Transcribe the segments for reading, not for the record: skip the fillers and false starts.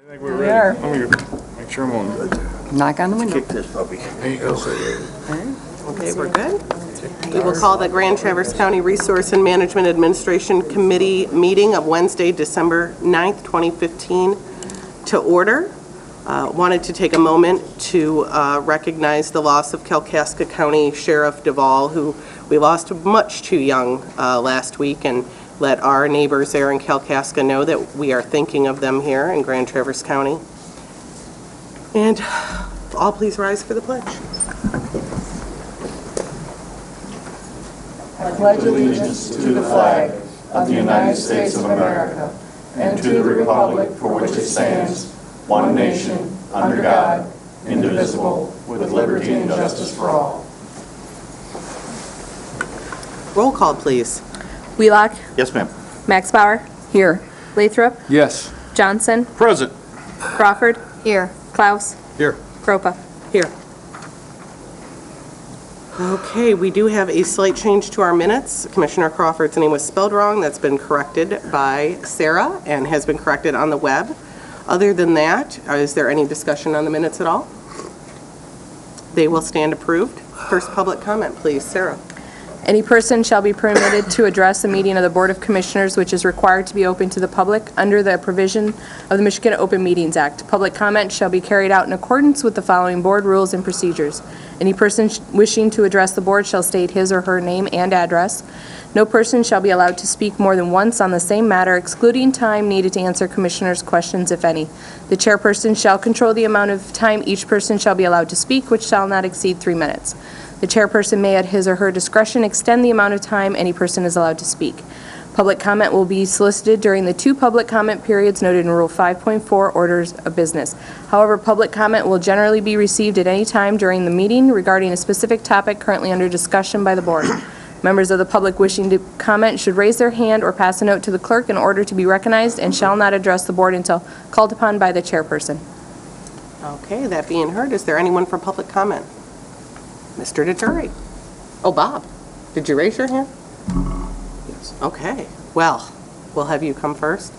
I think we're ready. Let me make sure I'm on. Knock on the window. Kick this puppy. There you go. Okay, we're good. We will call the Grand Traverse County Resource and Management Administration Committee meeting of Wednesday, December 9th, 2015 to order. Wanted to take a moment to recognize the loss of Kalkaska County Sheriff Duvall, who we lost much too young last week, and let our neighbors there in Kalkaska know that we are thinking of them here in Grand Traverse County. And all please rise for the pledge. I pledge allegiance to the flag of the United States of America and to the republic for which it stands, one nation, under God, indivisible, with liberty and justice for all. Roll call, please. Wheelock. Yes, ma'am. Max Bauer. Here. Lathrop. Yes. Johnson. Present. Crawford. Here. Klaus. Here. Kropa. Here. Okay, we do have a slight change to our minutes. Commissioner Crawford's name was spelled wrong. That's been corrected by Sarah and has been corrected on the web. Other than that, is there any discussion on the minutes at all? They will stand approved. First public comment, please. Sarah. Any person shall be permitted to address a meeting of the Board of Commissioners which is required to be open to the public under the provision of the Michigan Open Meetings Act. Public comment shall be carried out in accordance with the following board rules and procedures. Any person wishing to address the board shall state his or her name and address. No person shall be allowed to speak more than once on the same matter, excluding time needed to answer commissioners' questions, if any. The chairperson shall control the amount of time each person shall be allowed to speak, which shall not exceed 3 minutes. The chairperson may, at his or her discretion, extend the amount of time any person is allowed to speak. Public comment will be solicited during the 2 public comment periods noted in Rule 5.4 Orders of Business. However, public comment will generally be received at any time during the meeting regarding a specific topic currently under discussion by the board. Members of the public wishing to comment should raise their hand or pass a note to the clerk in order to be recognized and shall not address the board until called upon by the chairperson. Okay, that being heard, is there anyone for public comment? Mr. Deturi. Oh, Bob, did you raise your hand? Yes. Okay, well, we'll have you come first.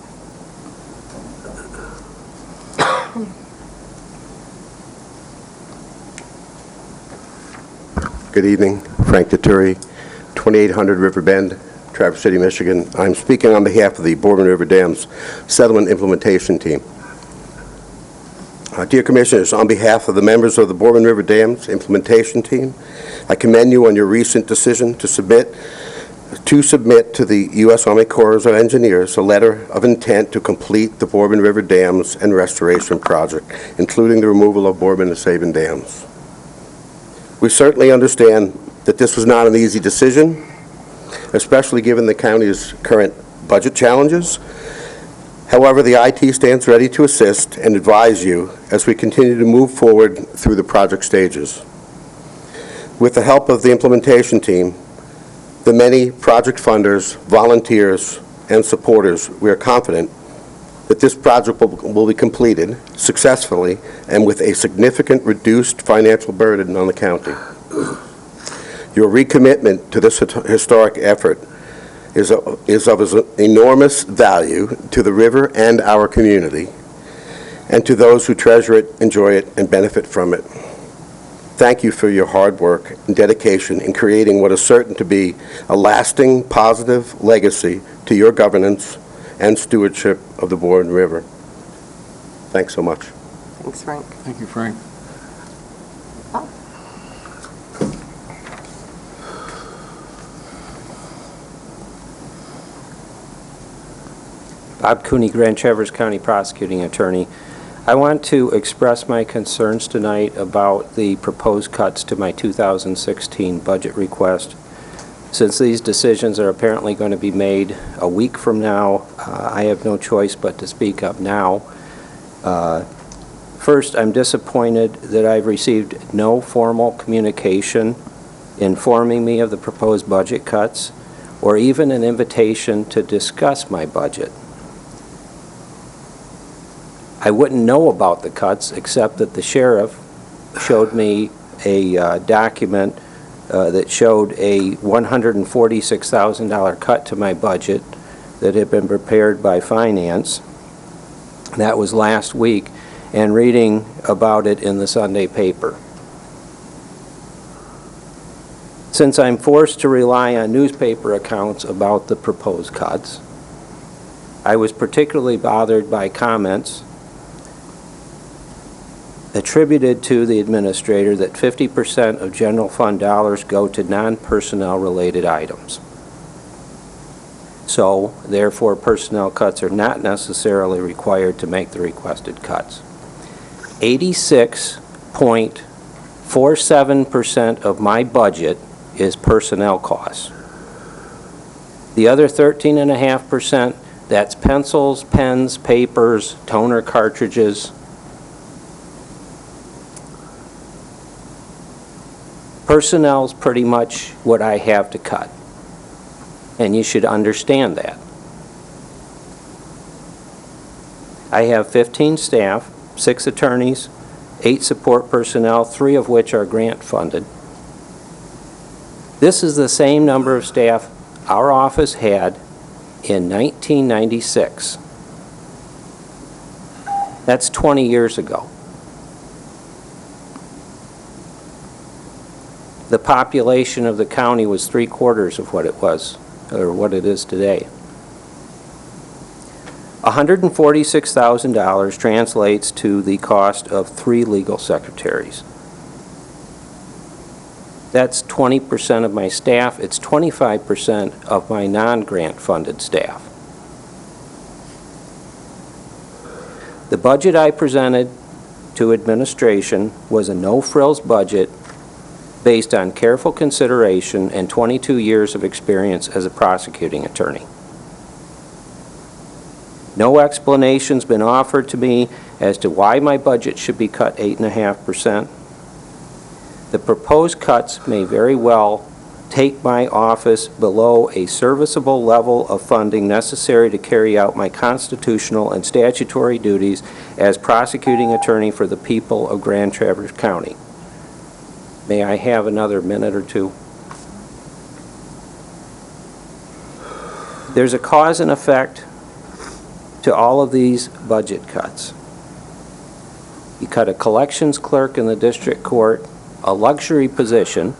Good evening, Frank Deturi, 2800 River Bend, Traverse City, Michigan. I'm speaking on behalf of the Bourbon River Dams Settlement Implementation Team. Dear Commissioners, on behalf of the members of the Bourbon River Dams Implementation Team, I commend you on your recent decision to submit to the U.S. Army Corps of Engineers a letter of intent to complete the Bourbon River Dams and Restoration Project, including the removal of Bourbon and Sabin dams. We certainly understand that this was not an easy decision, especially given the county's current budget challenges. However, the IT stands ready to assist and advise you as we continue to move forward through the project stages. With the help of the implementation team, the many project funders, volunteers, and supporters, we are confident that this project will be completed successfully and with a significant reduced financial burden on the county. Your recommitment to this historic effort is of enormous value to the river and our community, and to those who treasure it, enjoy it, and benefit from it. Thank you for your hard work and dedication in creating what is certain to be a lasting, positive legacy to your governance and stewardship of the Bourbon River. Thanks so much. Thanks, Frank. Thank you, Frank. Bob Cooney, Grand Traverse County Prosecuting Attorney. I want to express my concerns tonight about the proposed cuts to my 2016 budget request. Since these decisions are apparently going to be made a week from now, I have no choice but to speak up now. First, I'm disappointed that I've received no formal communication informing me of the proposed budget cuts, or even an invitation to discuss my budget. I wouldn't know about the cuts except that the sheriff showed me a document that showed a $146,000 cut to my budget that had been prepared by finance. That was last week, and reading about it in the Sunday paper. Since I'm forced to rely on newspaper accounts about the proposed cuts, I was particularly bothered by comments attributed to the administrator that 50% of general fund dollars go to non-personnel related items. So, therefore, personnel cuts are not necessarily required to make the requested cuts. 86.47% of my budget is personnel costs. The other 13.5%, that's pencils, pens, papers, toner cartridges. Personnel's pretty much what I have to cut, and you should understand that. I have 15 staff, 6 attorneys, 8 support personnel, 3 of which are grant funded. This is the same number of staff our office had in 1996. That's 20 years ago. The population of the county was 3/4 of what it was, or what it is today. $146,000 translates to the cost of 3 legal secretaries. That's 20% of my staff. It's 25% of my non-grant funded staff. The budget I presented to administration was a no-frills budget based on careful consideration and 22 years of experience as a prosecuting attorney. No explanation's been offered to me as to why my budget should be cut 8.5%. The proposed cuts may very well take my office below a serviceable level of funding necessary to carry out my constitutional and statutory duties as prosecuting attorney for the people of Grand Traverse County. May I have another minute or two? There's a cause and effect to all of these budget cuts. You cut a collections clerk in the district court, a luxury position,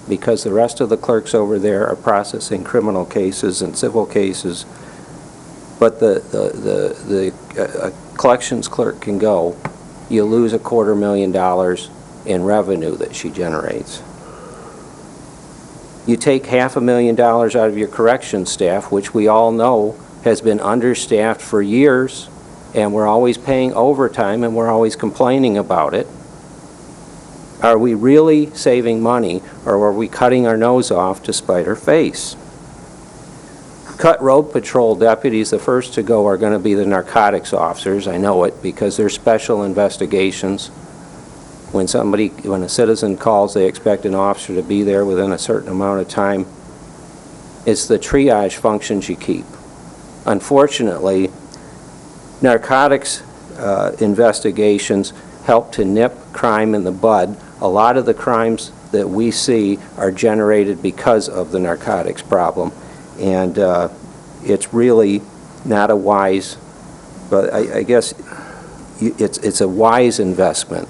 because the rest of the clerks over there are processing criminal cases and civil cases, but the collections clerk can go. You lose $250,000 in revenue that she generates. You take $500,000 out of your corrections staff, which we all know has been understaffed for years, and we're always paying overtime and we're always complaining about it. Are we really saving money, or are we cutting our nose off to spite our face? Cut road patrol deputies. The first to go are going to be the narcotics officers. I know it because they're special investigations. When a citizen calls, they expect an officer to be there within a certain amount of time. It's the triage functions you keep. Unfortunately, narcotics investigations help to nip crime in the bud. A lot of the crimes that we see are generated because of the narcotics problem, and it's really not a wise, but I guess it's a wise investment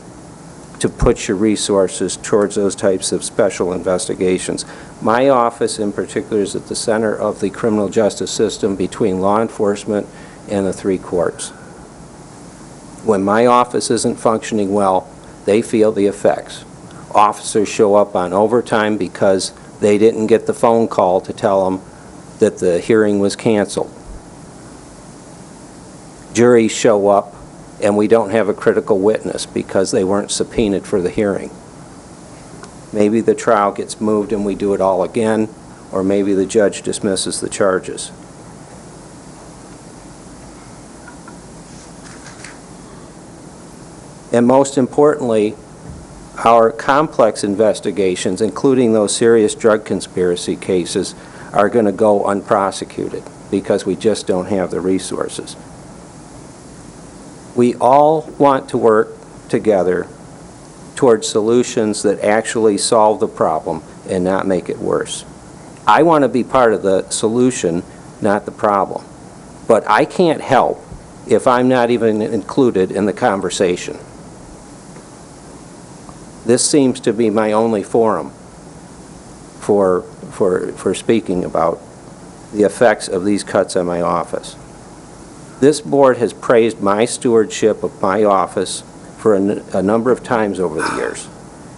to put your resources towards those types of special investigations. My office in particular is at the center of the criminal justice system between law enforcement and the 3 courts. When my office isn't functioning well, they feel the effects. Officers show up on overtime because they didn't get the phone call to tell them that the hearing was canceled. Juries show up and we don't have a critical witness because they weren't subpoenaed for the hearing. Maybe the trial gets moved and we do it all again, or maybe the judge dismisses the charges. And most importantly, our complex investigations, including those serious drug conspiracy cases, are going to go unprosecuted because we just don't have the resources. We all want to work together towards solutions that actually solve the problem and not make it worse. I want to be part of the solution, not the problem. But I can't help if I'm not even included in the conversation? This seems to be my only forum for speaking about the effects of these cuts on my office. This board has praised my stewardship of my office for a number of times over the years,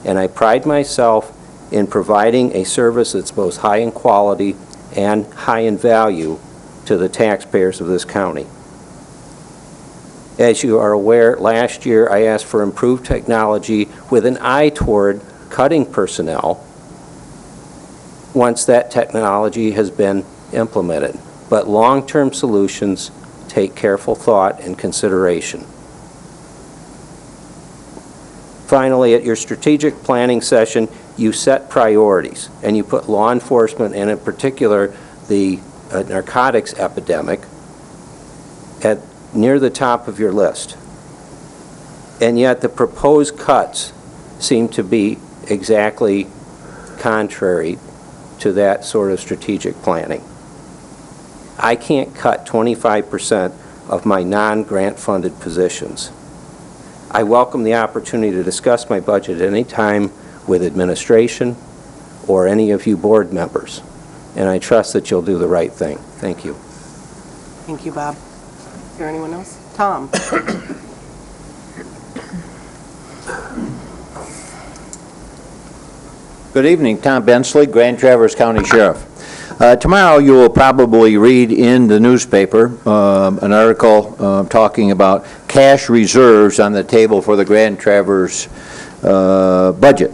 and I pride myself in providing a service that's both high in quality and high in value to the taxpayers of this county. As you are aware, last year I asked for improved technology with an eye toward cutting personnel once that technology has been implemented. But long-term solutions take careful thought and consideration. Finally, at your strategic planning session, you set priorities, and you put law enforcement, and in particular the narcotics epidemic, at near the top of your list. And yet the proposed cuts seem to be exactly contrary to that sort of strategic planning. I can't cut 25% of my non-grant funded positions. I welcome the opportunity to discuss my budget at any time with administration or any of you board members, and I trust that you'll do the right thing. Thank you. Thank you, Bob. Is there anyone else? Tom? Good evening, Tom Bensley, Grand Traverse County Sheriff. Tomorrow you will probably read in the newspaper an article talking about cash reserves on the table for the Grand Traverse budget.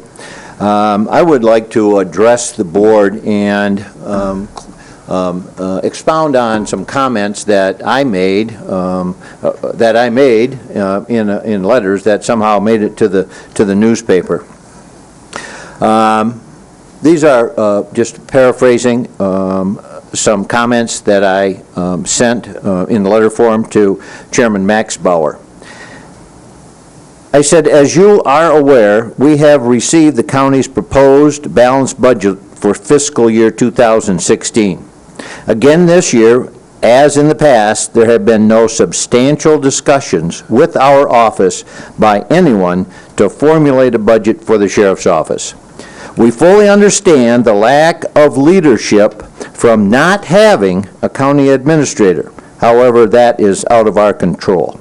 I would like to address the board and expound on some comments that I made in letters that somehow made it to the newspaper. These are just paraphrasing some comments that I sent in letter form to Chairman Max Bauer. I said, as you are aware, we have received the county's proposed balanced budget for fiscal year 2016. Again this year, as in the past, there have been no substantial discussions with our office by anyone to formulate a budget for the sheriff's office. We fully understand the lack of leadership from not having a county administrator. However, that is out of our control.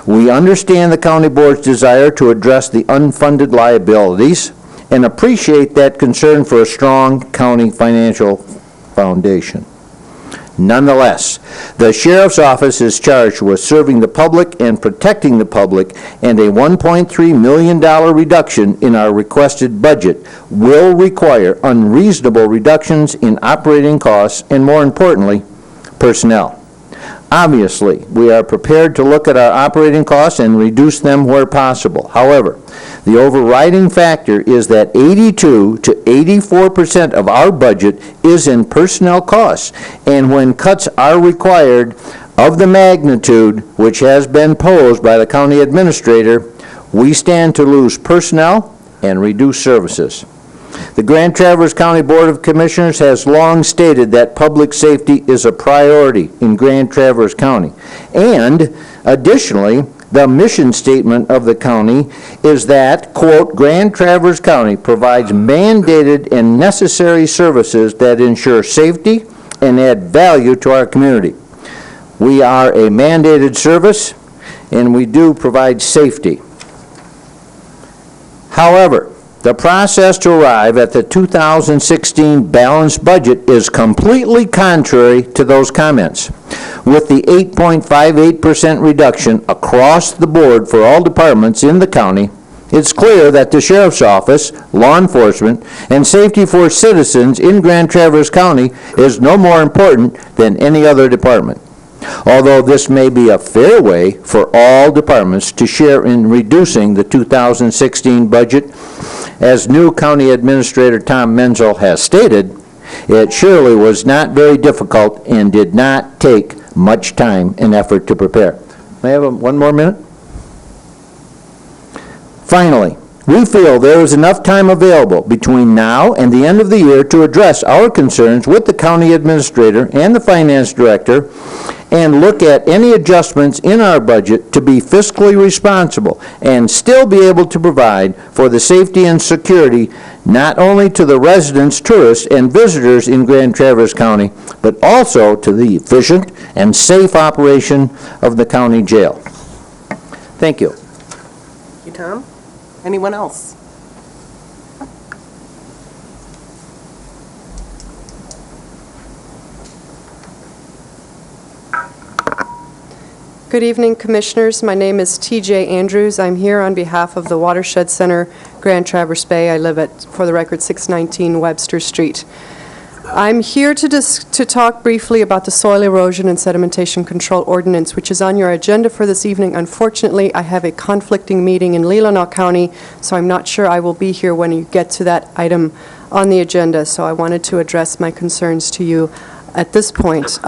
We understand the county board's desire to address the unfunded liabilities and appreciate that concern for a strong county financial foundation. Nonetheless, the sheriff's office is charged with serving the public and protecting the public, and a $1.3 million reduction in our requested budget will require unreasonable reductions in operating costs and, more importantly, personnel. Obviously, we are prepared to look at our operating costs and reduce them where possible. However, the overriding factor is that 82 to 84% of our budget is in personnel costs, and when cuts are required of the magnitude which has been posed by the county administrator, we stand to lose personnel and reduce services. The Grand Traverse County Board of Commissioners has long stated that public safety is a priority in Grand Traverse County. And additionally, the mission statement of the county is that, quote, Grand Traverse County provides mandated and necessary services that ensure safety and add value to our community. We are a mandated service, and we do provide safety. However, the process to arrive at the 2016 balanced budget is completely contrary to those comments. With the 8.58% reduction across the board for all departments in the county, it's clear that the sheriff's office, law enforcement, and safety for citizens in Grand Traverse County is no more important than any other department. Although this may be a fair way for all departments to share in reducing the 2016 budget, as new County Administrator Tom Menzel has stated, it surely was not very difficult and did not take much time and effort to prepare. May I have one more minute? Finally, we feel there is enough time available between now and the end of the year to address our concerns with the County Administrator and the Finance Director and look at any adjustments in our budget to be fiscally responsible and still be able to provide for the safety and security not only to the residents, tourists, and visitors in Grand Traverse County, but also to the efficient and safe operation of the county jail. Thank you. Thank you, Tom. Anyone else? Good evening, Commissioners. My name is TJ Andrews. I'm here on behalf of the Watershed Center, Grand Traverse Bay. I live at, for the record, 619 Webster Street. I'm here to talk briefly about the Soil Erosion and Sedimentation Control Ordinance, which is on your agenda for this evening. Unfortunately, I have a conflicting meeting in Leelanau County, so I'm not sure I will be here when you get to that item on the agenda, so I wanted to address my concerns to you at this point.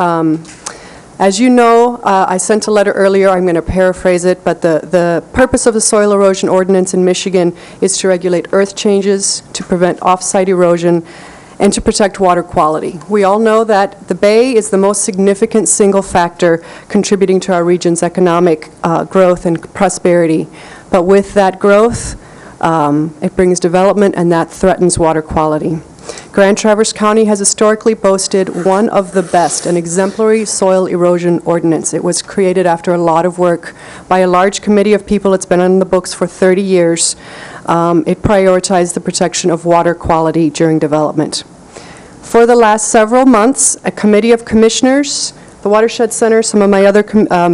As you know, I sent a letter earlier, I'm going to paraphrase it, but the purpose of the Soil Erosion Ordinance in Michigan is to regulate earth changes, to prevent off-site erosion, and to protect water quality. We all know that the Bay is the most significant single factor contributing to our region's economic growth and prosperity. But with that growth, it brings development, and that threatens water quality. Grand Traverse County has historically boasted one of the best, an exemplary soil erosion ordinance. It was created after a lot of work by a large committee of people. It's been on the books for 30 years. It prioritized the protection of water quality during development. For the last several months, a committee of commissioners, the Watershed Center, some of my other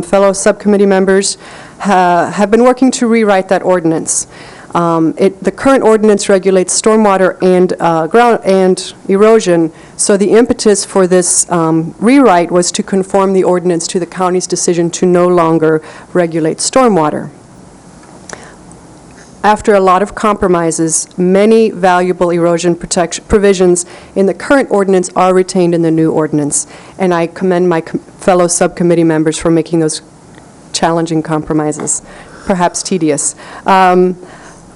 fellow subcommittee members have been working to rewrite that ordinance. The current ordinance regulates stormwater and erosion, so the impetus for this rewrite was to conform the ordinance to the county's decision to no longer regulate stormwater. After a lot of compromises, many valuable erosion protection provisions in the current ordinance are retained in the new ordinance, and I commend my fellow subcommittee members for making those challenging compromises, perhaps tedious.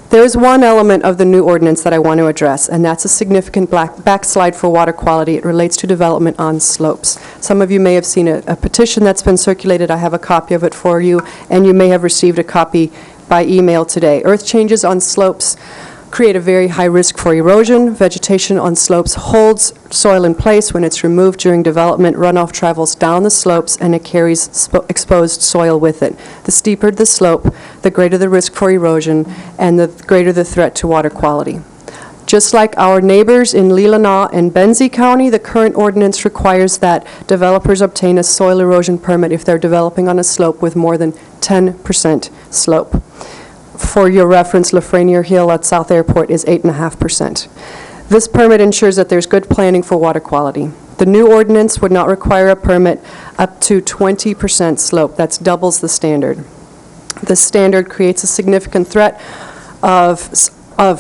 There is one element of the new ordinance that I want to address, and that's a significant backslide for water quality. It relates to development on slopes. Some of you may have seen a petition that's been circulated. I have a copy of it for you, and you may have received a copy by email today. Earth changes on slopes create a very high risk for erosion. Vegetation on slopes holds soil in place. When it's removed during development, runoff travels down the slopes and it carries exposed soil with it. The steeper the slope, the greater the risk for erosion and the greater the threat to water quality. Just like our neighbors in Leelanau and Benzie County, the current ordinance requires that developers obtain a soil erosion permit if they're developing on a slope with more than 10% slope. For your reference, Lafreniere Hill at South Airport is 8.5%. This permit ensures that there's good planning for water quality. The new ordinance would not require a permit up to 20% slope. That doubles the standard. This standard creates a significant threat of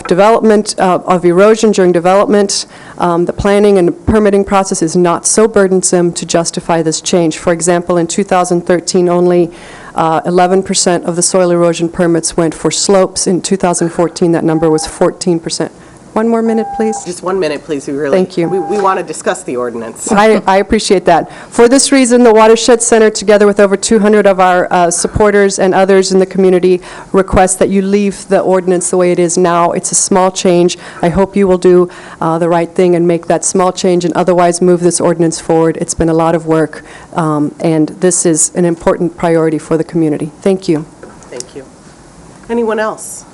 development, of erosion during development. The planning and permitting process is not so burdensome to justify this change. For example, in 2013, only 11% of the soil erosion permits went for slopes. In 2014, that number was 14%. One more minute, please. Just 1 minute, please. Thank you. We want to discuss the ordinance. I appreciate that. For this reason, the Watershed Center, together with over 200 of our supporters and others in the community, request that you leave the ordinance the way it is now. It's a small change. I hope you will do the right thing and make that small change and otherwise move this ordinance forward. It's been a lot of work, and this is an important priority for the community. Thank you. Thank you. Anyone else?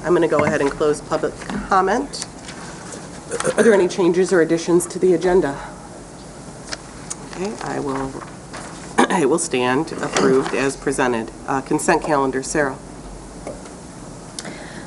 I'm going to go ahead and close public comment. Are there any changes or additions to the agenda? Okay, I will stand approved as presented. Consent calendar, Sarah.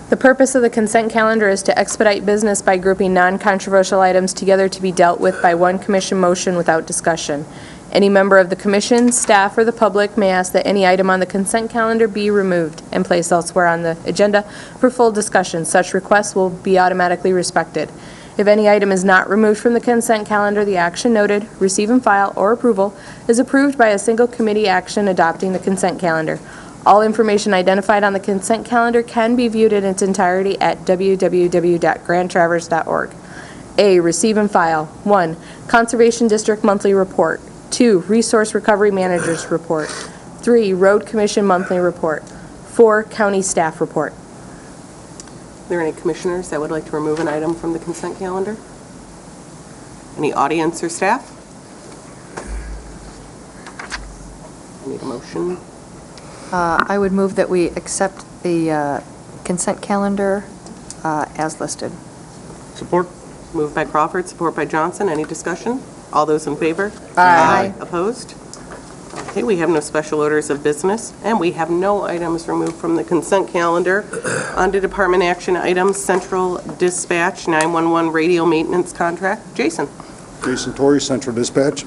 The purpose of the consent calendar is to expedite business by grouping non-controversial items together to be dealt with by one commission motion without discussion. Any member of the commission, staff, or the public may ask that any item on the consent calendar be removed and placed elsewhere on the agenda for full discussion. Such requests will be automatically respected. If any item is not removed from the consent calendar, the action noted, receive and file, or approval, is approved by a single committee action adopting the consent calendar. All information identified on the consent calendar can be viewed in its entirety at www.grandtraverse.org. A. Receive and file. 1. Conservation District Monthly Report. 2, Resource Recovery Managers Report. 3, Road Commission Monthly Report. 4, County Staff Report. Are there any commissioners that would like to remove an item from the consent calendar? Any audience or staff? I need a motion. I would move that we accept the consent calendar as listed. Support? Moved by Crawford, support by Johnson. Any discussion? All those in favor? Aye. Opposed? Okay, we have no special orders of business, and we have no items removed from the consent calendar. On to department action items, Central Dispatch 911 radio maintenance contract. Jason? Jason Torrey, Central Dispatch.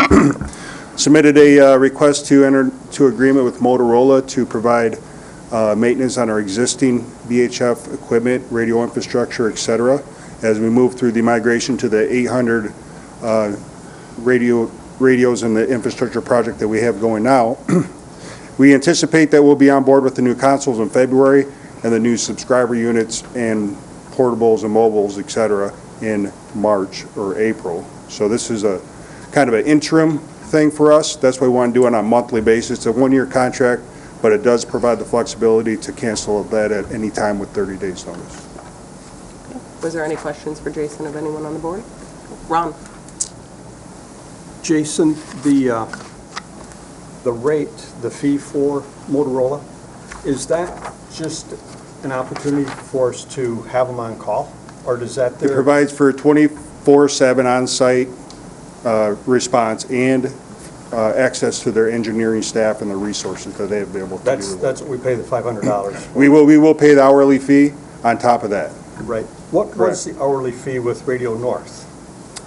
Submitted a request to enter into agreement with Motorola to provide maintenance on our existing VHF equipment, radio infrastructure, et cetera, as we move through the migration to the 800 radios and the infrastructure project that we have going now. We anticipate that we'll be on board with the new consoles in February and the new subscriber units and portables and mobiles, et cetera, in March or April. So this is a kind of an interim thing for us. That's why we want to do it on a monthly basis. It's a one-year contract, but it does provide the flexibility to cancel that at any time with 30 days notice. Was there any questions for Jason of anyone on the board? Ron? Jason, the rate, the fee for Motorola, is that just an opportunity for us to have them on call? Or does that... It provides for 24/7 on-site response and access to their engineering staff and the resources that they have been able to do. That's what we pay the $500 for. We will pay the hourly fee on top of that. Right. What was the hourly fee with Radio North?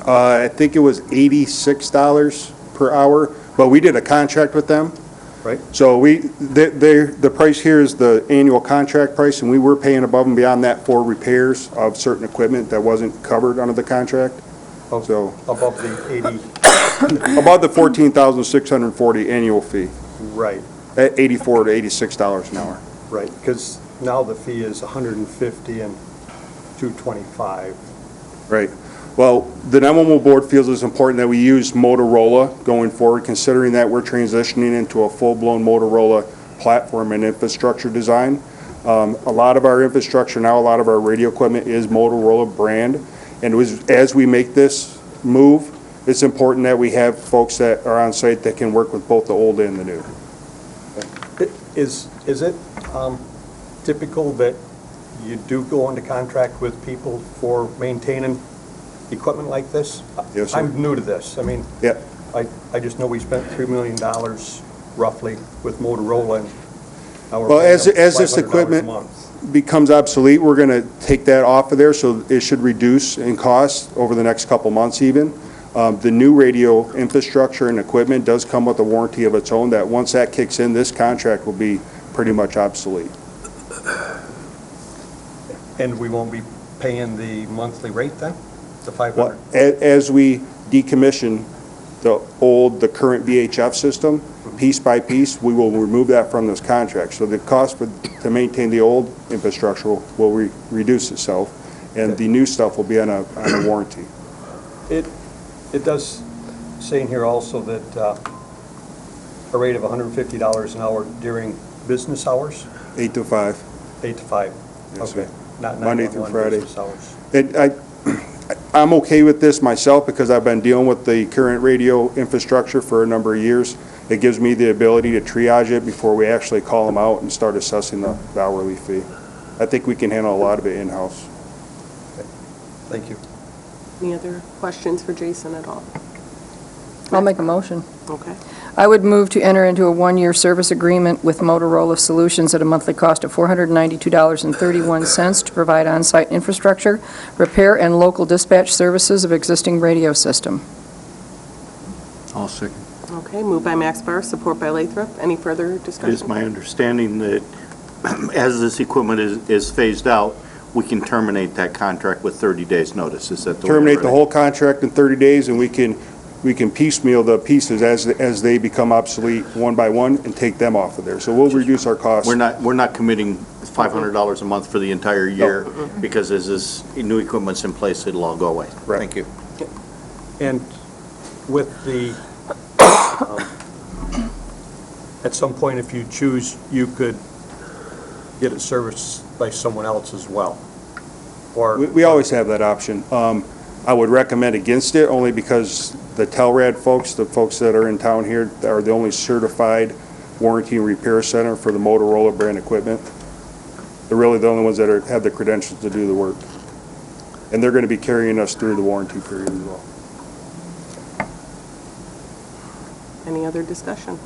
I think it was $86 per hour, but we did a contract with them. Right. So the price here is the annual contract price, and we were paying above and beyond that for repairs of certain equipment that wasn't covered under the contract. So Above the 80? above the $14,640 annual fee, Right, at $84 to $86 an hour. right. Because now the fee is $150 and $225. Right. Well, the 911 board feels it's important that we use Motorola going forward, considering that we're transitioning into a full-blown Motorola platform and infrastructure design. A lot of our infrastructure now, a lot of our radio equipment is Motorola brand. And as we make this move, it's important that we have folks that are on site that can work with both the old and the new. Is it typical that you do go into contract with people for maintaining equipment like this? Yes, sir. I'm new to this. I mean, Yep. I just know we spent $3 million roughly with Motorola, and now we're Well, paying as them this $500 a equipment month. becomes obsolete, we're going to take that off of there, so it should reduce in cost over the next couple months even. The new radio infrastructure and equipment does come with a warranty of its own, that once that kicks in, this contract will be pretty much obsolete. And we won't be paying the monthly rate then? The Well, $500? as we decommission the current VHF system, piece by piece, we will remove that from this contract. So the cost to maintain the old infrastructure will reduce itself, and the new stuff will be on a warranty. It does say in here also that a rate of $150 an hour during business hours, 8 to 5. 8 to 5. Yes, Okay. sir. Not Monday through 911 Friday. business hours. I'm okay with this myself because I've been dealing with the current radio infrastructure for a number of years. It gives me the ability to triage it before we actually call them out and start assessing the hourly fee. I think we can handle a lot of it in-house. Thank you. Any other questions for Jason at all? I'll make a motion. Okay. I would move to enter into a one-year service agreement with Motorola Solutions at a monthly cost of $492.31 to provide on-site infrastructure, repair, and local dispatch services of existing radio system. I'll second. Okay, moved by Max Barr, support by Lathrop. Any further It discussion? is my understanding that as this equipment is phased out, we can terminate that contract with 30 days' notice. Is that the way I Terminate read the it? whole contract in 30 days, and we can piecemeal the pieces as they become obsolete one by one and take them off of there. So we'll reduce our costs. We're not committing $500 a month for the entire year, because as this new equipment's in place, it'll all go away. Right. Thank you. And with the At some point, if you choose, you could get it serviced by someone else as well. Or We always have that option. I would recommend against it only because the Telrad folks, the folks that are in town here, are the only certified warranty and repair center for the Motorola brand equipment. They're really the only ones that have the credentials to do the work. And they're going to be carrying us through the warranty period as well. Any other discussion?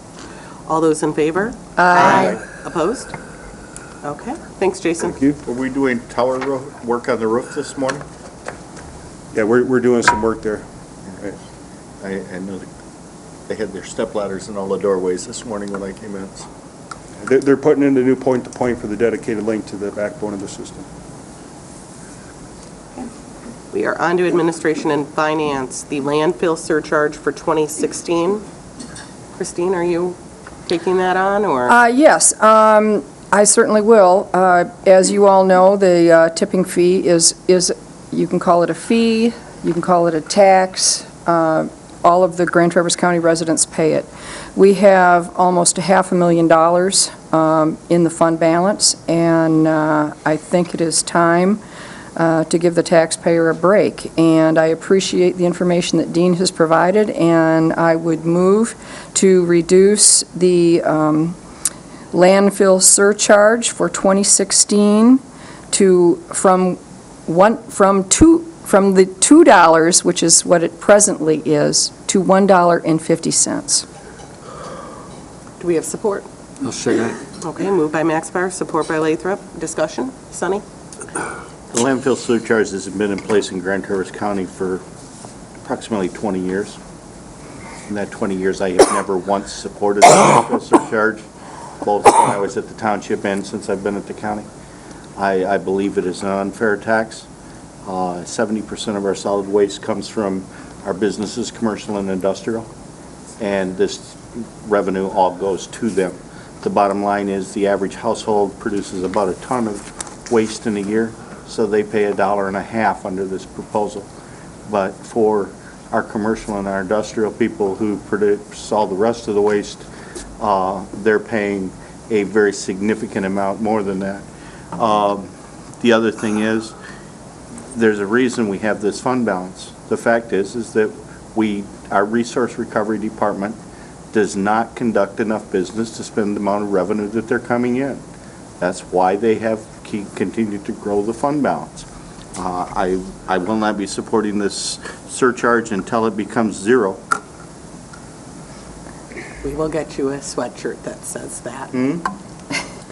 All those in favor? Aye. Opposed? Okay, thanks, Jason. Thank you. Were we doing tower work on the roof this morning? Yeah, we're doing some work there. I know they had their step ladders in all the doorways this morning when I came in. They're putting in the new point-to-point for the dedicated link to the backbone of the system. We are on to Administration and Finance, the landfill surcharge for 2016. Christine, are you taking that on, or? Yes, I certainly will. As you all know, the tipping fee is, you can call it a fee, you can call it a tax. All of the Grand Traverse County residents pay it. We have almost $500,000 in the fund balance, and I think it is time to give the taxpayer a break. And I appreciate the information that Dean has provided, and I would move to reduce the landfill surcharge for 2016 from the $2, which is what it presently is, to $1.50. Do we have support? I'll second it. Okay, moved by Maxbauer, support by Lathrop. Discussion? Sonny? The landfill surcharge has been in place in Grand Traverse County for approximately 20 years. In that 20 years, I have never once supported the landfill surcharge, both when I was at the township and since I've been at the county. I believe it is an unfair tax. 70% of our solid waste comes from our businesses, commercial and industrial, and this revenue all goes to them. The bottom line is the average household produces about a ton of waste in a year, so they pay $1.50 under this proposal. But for our commercial and our industrial people who produce all the rest of the waste, they're paying a very significant amount more than that. The other thing is, there's a reason we have this fund balance. The fact is that our resource recovery department does not conduct enough business to spend the amount of revenue that they're coming in. That's why they have continued to grow the fund balance. I will not be supporting this surcharge until it becomes zero. We will get you a sweatshirt that says that.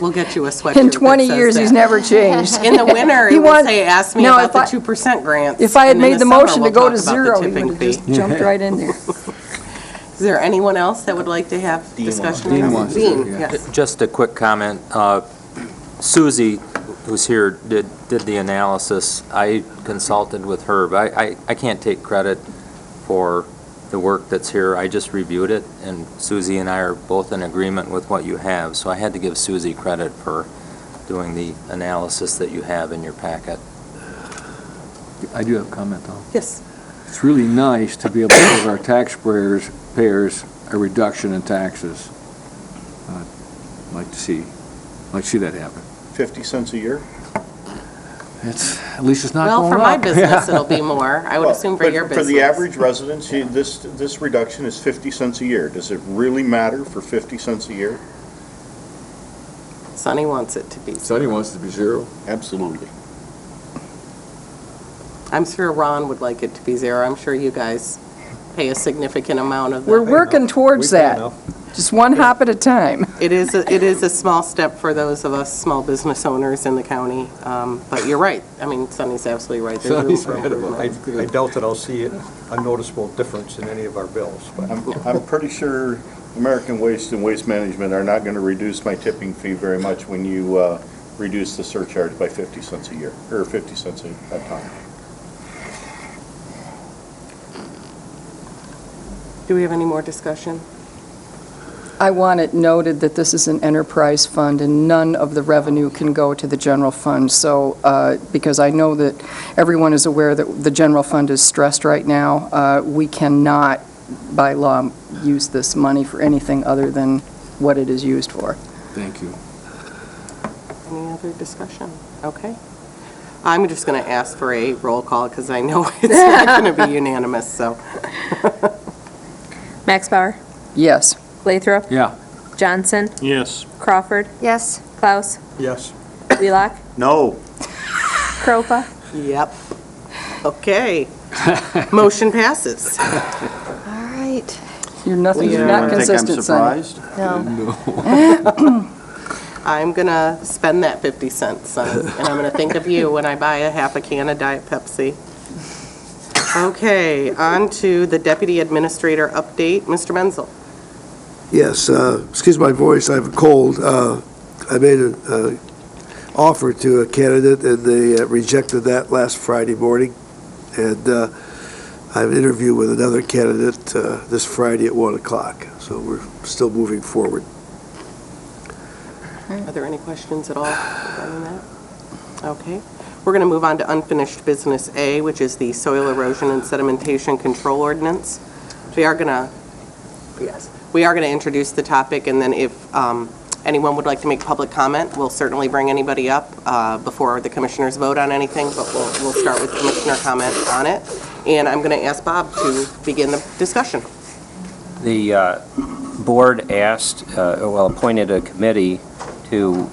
We'll get you a sweatshirt In 20 that says years, that. he's never changed. In the winter, He it will want- say, ask me No, about the if I- 2% grants. If I had and in made the summer, motion to we'll go to talk about the zero, he tipping would have fee. just jumped right in there. Is there anyone else that would like to have discussion? Dean on wants this? to, Dean, yeah. yes. Just a quick comment. Susie, who's here, did the analysis. I consulted with her, but I can't take credit for the work that's here. I just reviewed it, and Susie and I are both in agreement with what you have, so I had to give Susie credit for doing the analysis that you have in your packet. I do have a comment, though. Yes. It's really nice to be able to give our taxpayers a reduction in taxes. I'd like to see that happen. 50 cents a year? At least it's not Well, going for up. my business, it'll be more. I would assume for But your business. For the average resident, see, this reduction is 50 cents a year. Does it really matter for 50 cents a year? Sonny wants it to be. Sonny wants it to be zero. Absolutely. I'm sure Ron would like it to be zero. I'm sure you guys pay a significant amount of We're that. working towards We pay that, enough. just one hop at a time. It is a small step for those of us small business owners in the county. But you're right. I mean, Sonny's absolutely right. There's room Sonny's for ahead of us. improvement. I doubt that I'll see a noticeable difference in any of our bills, but I'm pretty sure American Waste and Waste Management are not going to reduce my tipping fee very much when you reduce the surcharge by 50 cents a year, or 50 cents a ton. Do we have any more discussion? I want it noted that this is an enterprise fund and none of the revenue can go to the general fund. So, because I know that everyone is aware that the general fund is stressed right now, we cannot by law, use this money for anything other than what it is used for. Thank you. Any other discussion? Okay. I'm just going to ask for a roll call because I know it's not going to be unanimous, so. Max Bauer, Yes. Lathrop, Yeah. Johnson, Yes. Crawford, Yes. Klaus, Yes. Wheelock, No. Coropa. Yep. Okay. Motion passes. All right. You're nothing, you're Yeah. not Think I'm consistent, Sonny. surprised? No. I'm going to spend that 50 cents, son, and I'm going to think of you when I buy a half a can of Diet Pepsi. Okay, on to the Deputy Administrator update. Mr. Menzel. Yes, excuse my voice, I have a cold. I made an offer to a candidate, and they rejected that last Friday morning. And I have an interview with another candidate this Friday at 1 o'clock, so we're still moving forward. Are there any questions at all regarding that? Okay. We're going to move on to unfinished business A, which is the soil erosion and sedimentation control ordinance. We are going to introduce the topic, and then if anyone would like to make public comment, we'll certainly bring anybody up before the commissioners vote on anything, but we'll start with commissioner comment on it. And I'm going to ask Bob to begin the discussion. The board appointed a committee to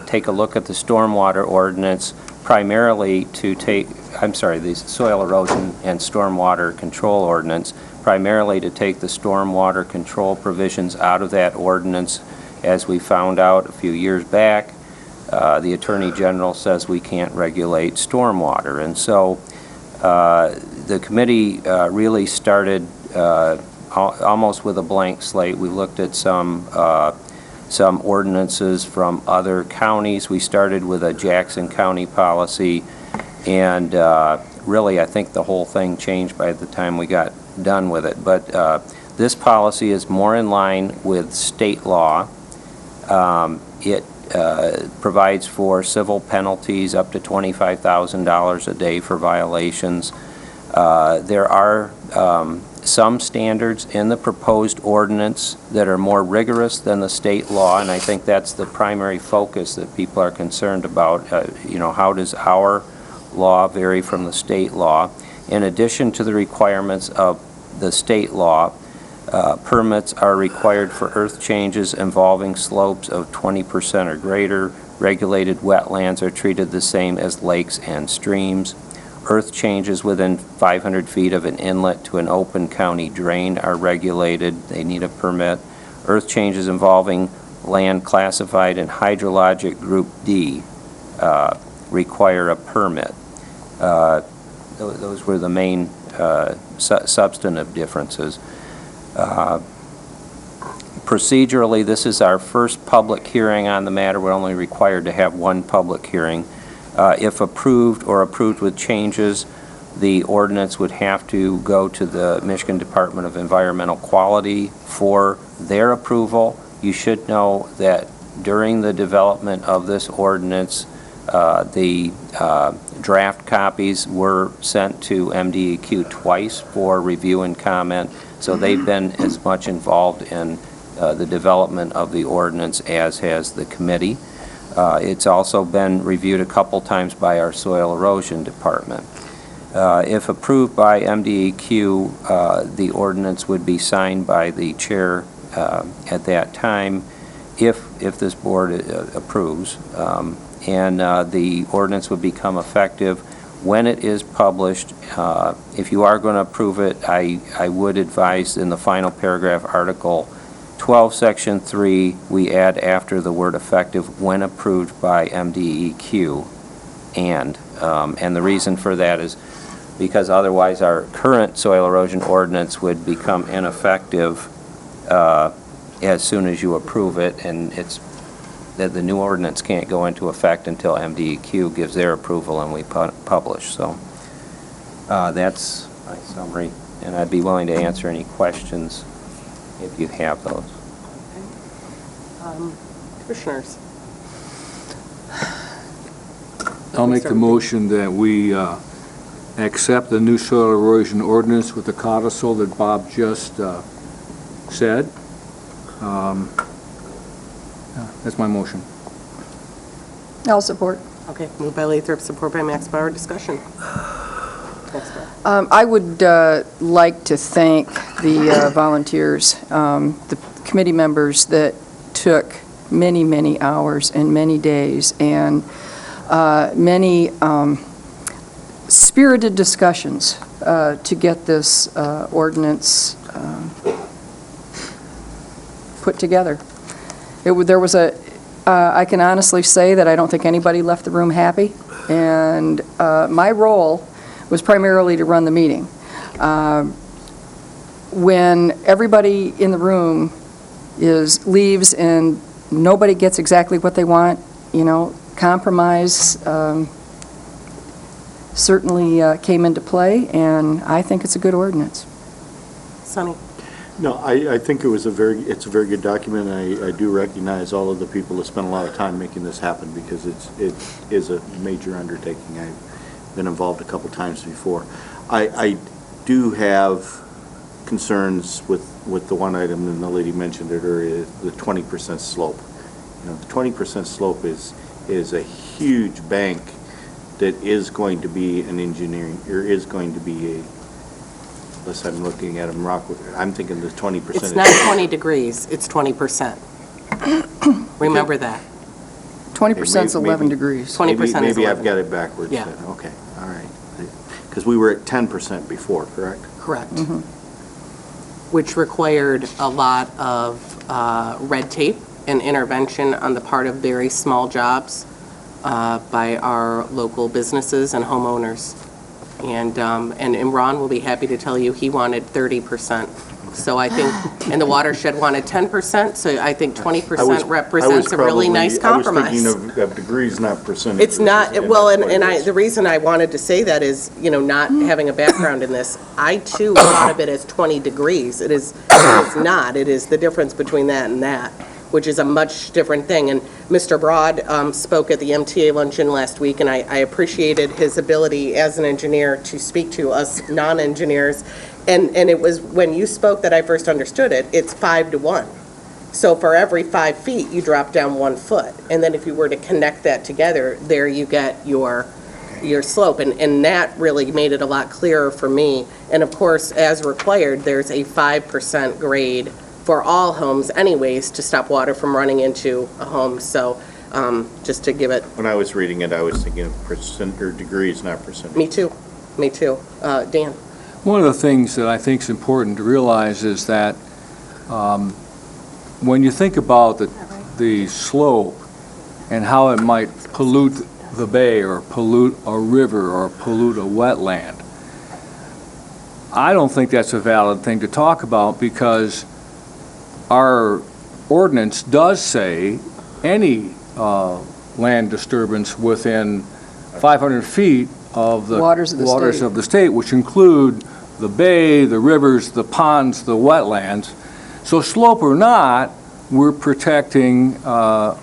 take a look at the stormwater ordinance, primarily the soil erosion and stormwater control ordinance, primarily to take the stormwater control provisions out of that ordinance. As we found out a few years back, the Attorney General says we can't regulate stormwater. And so the committee really started almost with a blank slate. We looked at some ordinances from other counties. We started with a Jackson County policy, and really I think the whole thing changed by the time we got done with it. But this policy is more in line with state law. It provides for civil penalties up to $25,000 a day for violations. There are some standards in the proposed ordinance that are more rigorous than the state law, and I think that's the primary focus that people are concerned about. How does our law vary from the state law? In addition to the requirements of the state law, permits are required for earth changes involving slopes of 20% or greater. Regulated wetlands are treated the same as lakes and streams. Earth changes within 500 feet of an inlet to an open county drain are regulated. They need a permit. Earth changes involving land classified in hydrologic group D require a permit. Those were the main substantive differences. Procedurally, this is our first public hearing on the matter. We're only required to have one public hearing. If approved or approved with changes, the ordinance would have to go to the Michigan Department of Environmental Quality for their approval. You should know that during the development of this ordinance, the draft copies were sent to MDEQ twice for review and comment, so they've been as much involved in the development of the ordinance as has the committee. It's also been reviewed a couple times by our soil erosion department. If approved by MDEQ, the ordinance would be signed by the chair at that time if this board approves. And the ordinance would become effective when it is published. If you are going to approve it, I would advise in the final paragraph, Article 12, Section 3, we add after the word effective, when approved by MDEQ. And the reason for that is because otherwise our current soil erosion ordinance would become ineffective as soon as you approve it, and that the new ordinance can't go into effect until MDEQ gives their approval and we publish. So that's my summary, and I'd be willing to answer any questions if you have those. Commissioners. I'll make the motion that we accept the new soil erosion ordinance with the codicil that Bob just said. That's my motion. I'll support. Okay, moved by Lathrop, support by Max Bauer. Discussion. Max Bauer. I would like to thank the volunteers, the committee members that took many, many hours and many days and many spirited discussions to get this ordinance put together. I can honestly say that I don't think anybody left the room happy, and my role was primarily to run the meeting. When everybody in the room leaves and nobody gets exactly what they want, compromise certainly came into play, and I think it's a good ordinance. Sonny. No, I think it's a very good document, and I do recognize all of the people that spent a lot of time making this happen, because it is a major undertaking. I've been involved a couple times before. I do have concerns with the one item, and the lady mentioned it earlier, the 20% slope. The 20% slope is a huge bank that is going to be an engineering, or is going to be unless I'm looking at them Rockwood, I'm thinking the 20%. It's not 20 degrees, it's 20%. Remember that. 20% is 11 degrees. 20% is 11. Maybe I've got it backwards Yeah. then. Okay, all right. Because we were at 10% before, correct? Correct. Which required a lot of red tape and intervention on the part of very small jobs by our local businesses and homeowners. And Ron will be happy to tell you he wanted 30%. So I think, and the watershed wanted 10%, so I think 20% represents a really nice compromise. I was thinking of degrees, not percentages. It's not, well, the reason I wanted to say that is, not having a background in this, I too thought of it as 20 degrees. It's not. It is the difference between that and that, which is a much different thing. And Mr. Broad spoke at the MTA luncheon last week, and I appreciated his ability as an engineer to speak to us non-engineers. And it was when you spoke that I first understood it. It's 5 to 1. So for every 5 feet, you drop down 1 foot. And then if you were to connect that together, there you get your slope. And that really made it a lot clearer for me. And of course, as required, there's a 5% grade for all homes anyways to stop water from running into a home. So just to give it. When I was reading it, I was thinking of percent or degrees, not percentage. Me too. Dan? One of the things that I think is important to realize is that when you think about the slope and how it might pollute the bay or pollute a river or pollute a wetland, I don't think that's a valid thing to talk about, because our ordinance does say any land disturbance within 500 feet of the Waters of the state. which include the bay, the rivers, the ponds, the wetlands. So slope or not, we're protecting our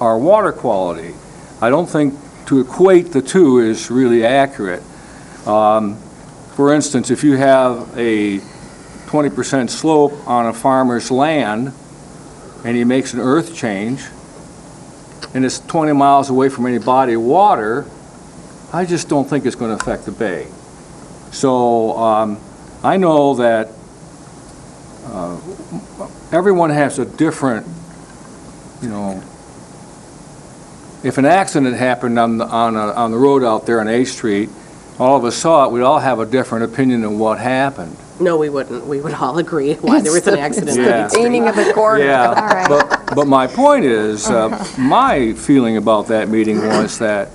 water quality. I don't think to equate the two is really accurate. For instance, if you have a 20% slope on a farmer's land and he makes an earth change and it's 20 miles away from any body of water, I just don't think it's going to affect the bay. So I know that everyone has a different, if an accident happened on the road out there on A Street, all of us saw it, we'd all have a different opinion of what happened. No, we wouldn't. We would all agree why there was an accident. Yeah. Aiming of the corner. Yeah, All right. but my point is, my feeling about that meeting was that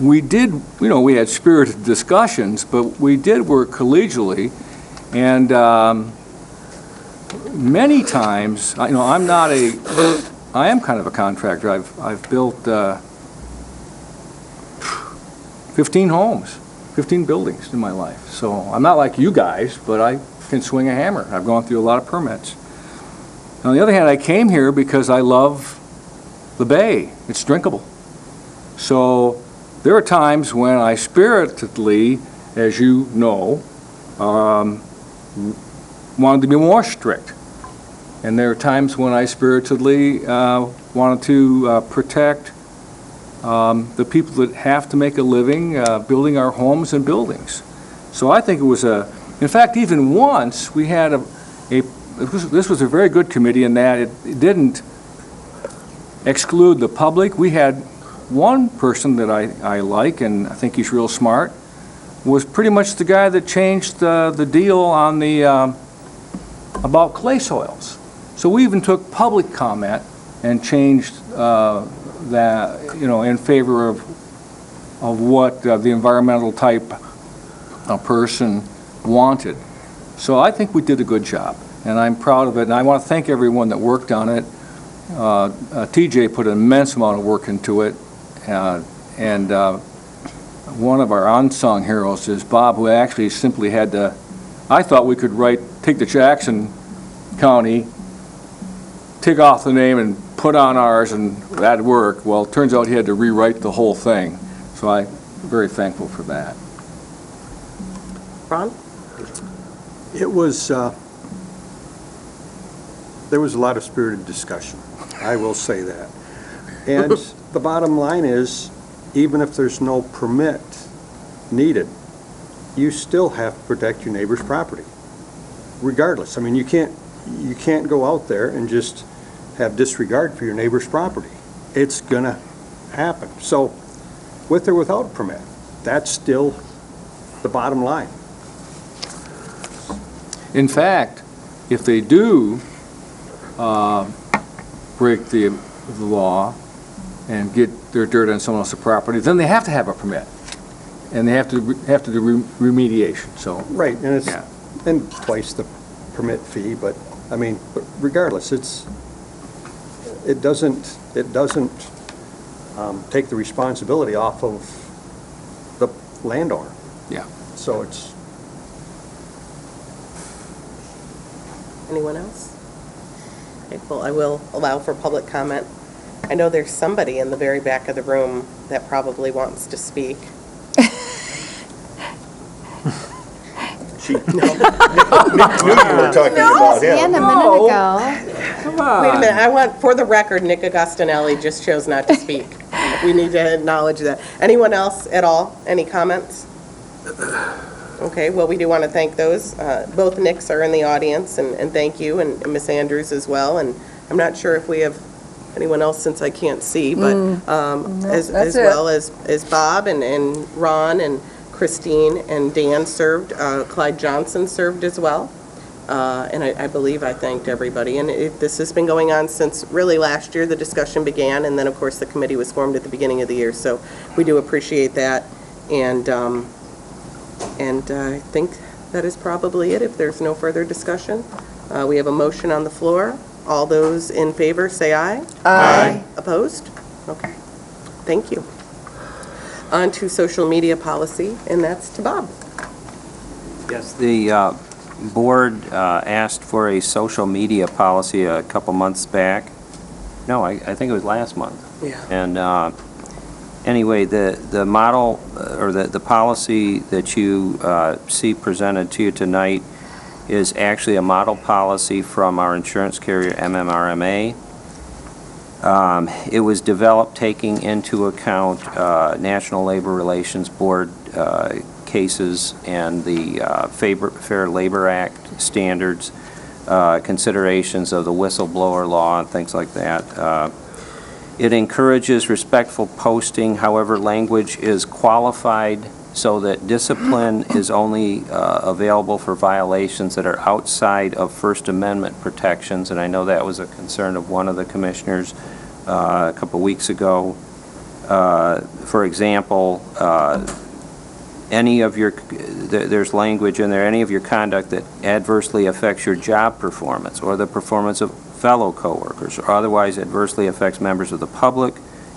we did, we had spirited discussions, but we did work collegially, and many times, I am kind of a contractor. I've built 15 homes, 15 buildings in my life. So I'm not like you guys, but I can swing a hammer. I've gone through a lot of permits. On the other hand, I came here because I love the bay. It's drinkable. So There are times when I spiritedly, as you know, wanted to be more strict. And there are times when I spiritedly wanted to protect the people that have to make a living building our homes and buildings. So I think it was in fact, even once, we had this was a very good committee in that it didn't exclude the public. We had one person that I like, and I think he's real smart, was pretty much the guy that changed the deal on the about clay soils. So we even took public comment and changed that, in favor of what the environmental type person wanted. So I think we did a good job, and I'm proud of it, and I want to thank everyone that worked on it. TJ put an immense amount of work into it, and one of our unsung heroes is Bob, who actually simply had to, I thought we could take the Jackson County, take off the name and put on ours, and that'd work. Well, it turns out he had to rewrite the whole thing, so I'm very thankful for that. Ron? It was, there was a lot of spirited discussion, I will say that. And the bottom line is, even if there's no permit needed, you still have to protect your neighbor's property, regardless. I mean, you can't go out there and just have disregard for your neighbor's property. It's gonna happen. So, with or without a permit, that's still the bottom line. In fact, if they do break the law and get their dirt on someone else's property, then they have to have a permit, and they have to do remediation. So Right, and it's, yeah. and twice the permit fee, but, I mean, but regardless, it doesn't take the responsibility off of the landowner. Yeah. So it's, Anyone else? Okay, well, I will allow for public comment. I know there's somebody in the very back of the room that probably wants to speak. Knew you were talking about him. And a minute ago. Come on. Wait a minute, for the record, Nick Agostinelli just chose not to speak. We need to acknowledge that. Anyone else at all? Any comments? Okay, well, we do want to thank those. Both Nicks are in the audience, and thank you, and Miss Andrews as well. And I'm not sure if we have anyone else since I can't see, but as well as Bob and Ron and Christine and Dan served. Clyde Johnson served as well. And I believe I thanked everybody. And this has been going on since really last year, the discussion began, and then, of course, the committee was formed at the beginning of the year. So we do appreciate that. And I think that is probably it, if there's no further discussion. We have a motion on the floor. All those in favor, say aye. Aye. Opposed? Okay. Thank you. On to social media policy, and that's to Bob. Yes, the board asked for a social media policy a couple months back. No, I think it was last month. Yeah. And anyway, the model, or the policy that you see presented to you tonight is actually a model policy from our insurance carrier, MMRMA. It was developed taking into account National Labor Relations Board cases and the Fair Labor Act standards, considerations of the whistleblower law and things like that. It encourages respectful posting, however, language is qualified so that discipline is only available for violations that are outside of First Amendment protections, and I know that was a concern of one of the commissioners a couple weeks ago. For example, there's language in there, any of your conduct that adversely affects your job performance or the performance of fellow coworkers or otherwise adversely affects members of the public,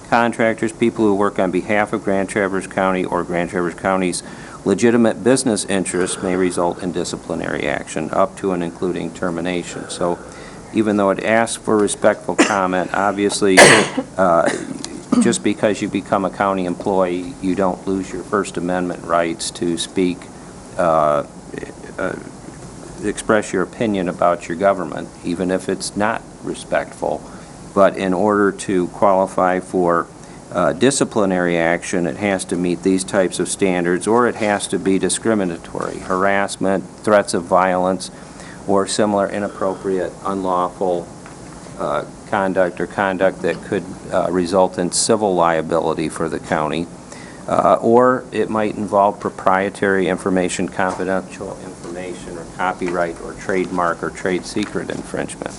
contractors, people who work on behalf of Grand Traverse County or Grand Traverse County's legitimate business interests may result in disciplinary action up to and including termination. So even though it asks for respectful comment, obviously just because you become a county employee, you don't lose your First Amendment rights to speak, express your opinion about your government, even if it's not respectful. But in order to qualify for disciplinary action, it has to meet these types of standards, or it has to be discriminatory, harassment, threats of violence, or similar inappropriate, unlawful conduct or conduct that could result in civil liability for the county. Or it might involve proprietary information, confidential information, or copyright or trademark or trade secret infringement.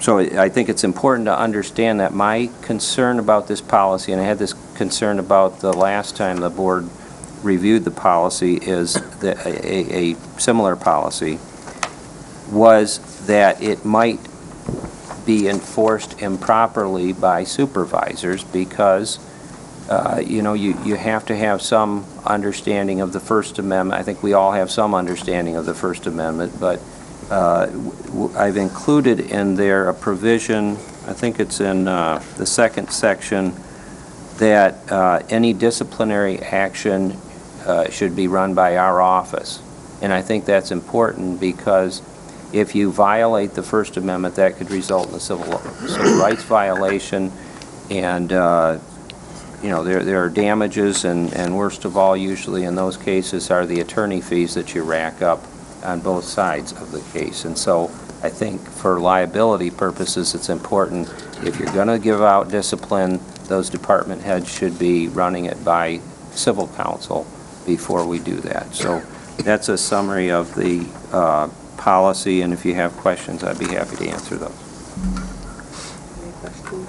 So I think it's important to understand that my concern about this policy, and I had this concern about the last time the board reviewed the policy, is that a similar policy, was that it might be enforced improperly by supervisors because you have to have some understanding of the First Amendment. I think we all have some understanding of the First Amendment, but I've included in there a provision, I think it's in the second section, that any disciplinary action should be run by our office. And I think that's important because if you violate the First Amendment, that could result in a civil rights violation, and there are damages, and worst of all, usually in those cases, are the attorney fees that you rack up on both sides of the case. And so I think for liability purposes, it's important, if you're going to give out discipline, those department heads should be running it by civil counsel before we do that. So that's a summary of the policy, and if you have questions, I'd be happy to answer those. Any questions?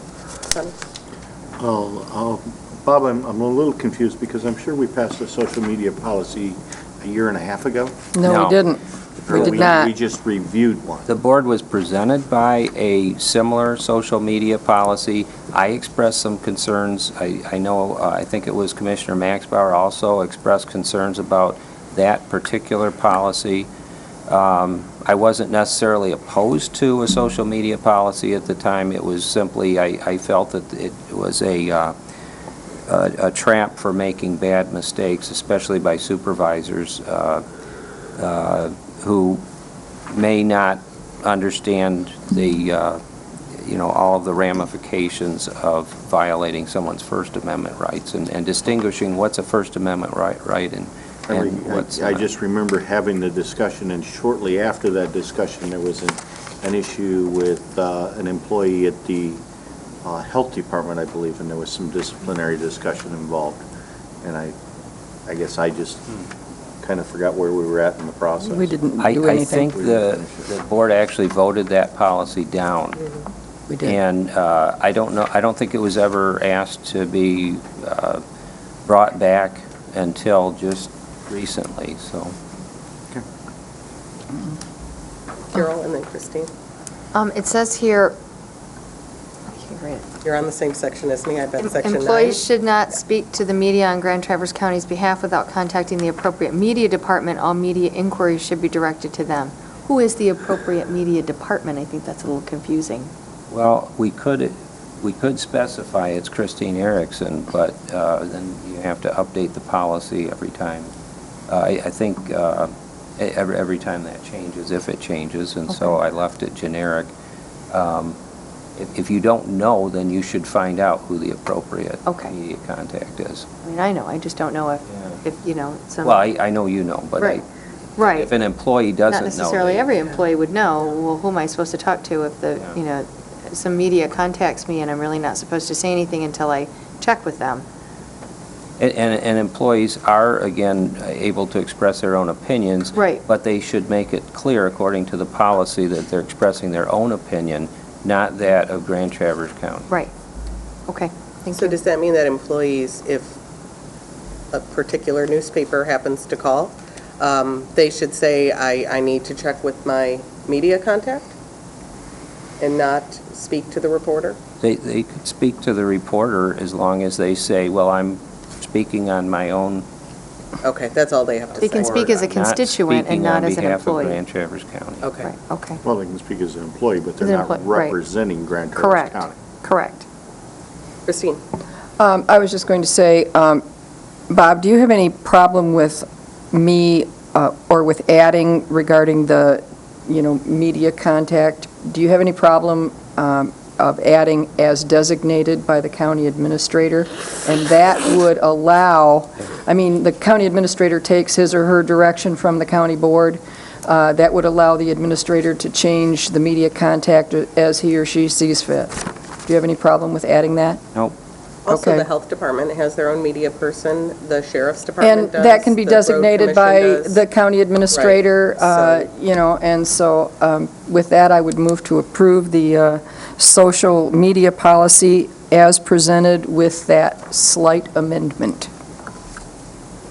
Bob, I'm a little confused because I'm sure we passed a social media policy a year and a half ago. No, No. we didn't. We did not. We just reviewed one. The board was presented by a similar social media policy. I expressed some concerns. I know, I think it was Commissioner Maxbauer also expressed concerns about that particular policy. I wasn't necessarily opposed to a social media policy at the time. It was simply, I felt that it was a trap for making bad mistakes, especially by supervisors who may not understand the, all of the ramifications of violating someone's First Amendment rights and distinguishing what's a First Amendment right and what's I not. just remember having the discussion, and shortly after that discussion, there was an issue with an employee at the Health Department, I believe, and there was some disciplinary discussion involved. And I guess I just kind of forgot where we were at in the process. We didn't I do anything. think the board actually voted that policy down. We did. And I don't think it was ever asked to be brought back until just recently, so. Carol and then Christine. It says here, I can't read it. You're on the same section as me, I bet, section 9. Employees should not speak to the media on Grand Traverse County's behalf without contacting the appropriate media department. All media inquiries should be directed to them. Who is the appropriate media department? I think that's a little confusing. Well, we could specify it's Christine Erickson, but then you have to update the policy every time. I think every time that changes, if it changes, and so I left it generic. If you don't know, then you should find out who the appropriate media contact is. I mean, I know, I just don't know if some... Well, I know you know, but Right, right. if an employee doesn't know... Not necessarily every employee would know, well, who am I supposed to talk to if some media contacts me and I'm really not supposed to say anything until I check with them. And employees are, again, able to express their own opinions. Right. But they should make it clear, according to the policy, that they're expressing their own opinion, not that of Grand Traverse County. Right. Okay, thank So you. does that mean that employees, if a particular newspaper happens to call, they should say, I need to check with my media contact and not speak to the reporter? They could speak to the reporter as long as they say, well, I'm speaking on my own. Okay, that's all they have to say. They can speak as a I'm not constituent and not as an speaking on employee. behalf of Grand Traverse County. Okay. Right, okay. Well, they can speak as an employee, but As they're an not employee, right. representing Grand Traverse Correct, County. correct. Christine? I was just going to say, Bob, do you have any problem with me or with adding regarding the, media contact? Do you have any problem of adding as designated by the county administrator? And that would allow, the county administrator takes his or her direction from the county board. That would allow the administrator to change the media contact as he or she sees fit. Do you have any problem with adding that? Nope. Also, Okay. the health department has their own media person, the sheriff's department And does. that can be the road designated commission by does. the county administrator, Right, and so with that, I would move to approve the social media policy as presented with that slight amendment.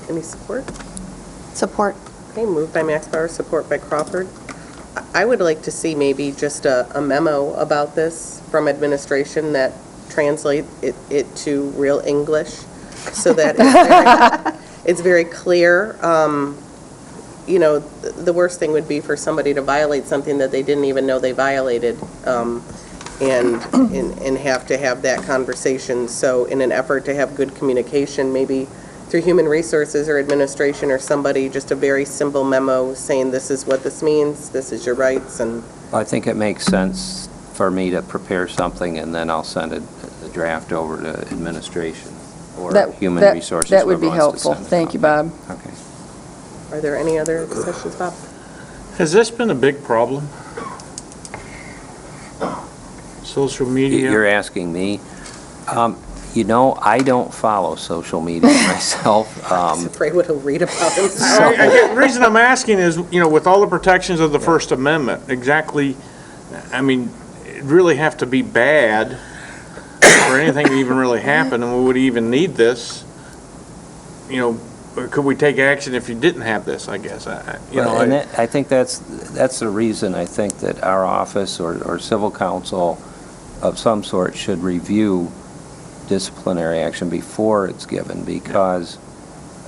Any support? Support. Okay, moved by Max Bauer, support by Crawford. I would like to see maybe just a memo about this from administration that translate it to real English, so that it's very clear. The worst thing would be for somebody to violate something that they didn't even know they violated, and have to have that conversation. So in an effort to have good communication, maybe through Human Resources or administration or somebody, just a very simple memo saying this is what this means, this is your rights, and I think it makes sense for me to prepare something, and then I'll send the draft over to administration or Human Resources. That would be whoever wants to helpful. send it. Thank you, Bob. Okay. are there any other discussions, Bob? Has this been a big problem? Social media? You're asking me. I don't follow social media myself. I was afraid what he'll read about him. The reason I'm asking is, with all the protections of the First Amendment, exactly, it'd really have to be bad for anything to even really happen, and we would even need this. Could we take action if you didn't have this, I guess? I think that's the reason I think that our office or civil counsel of some sort should review disciplinary action before it's given, because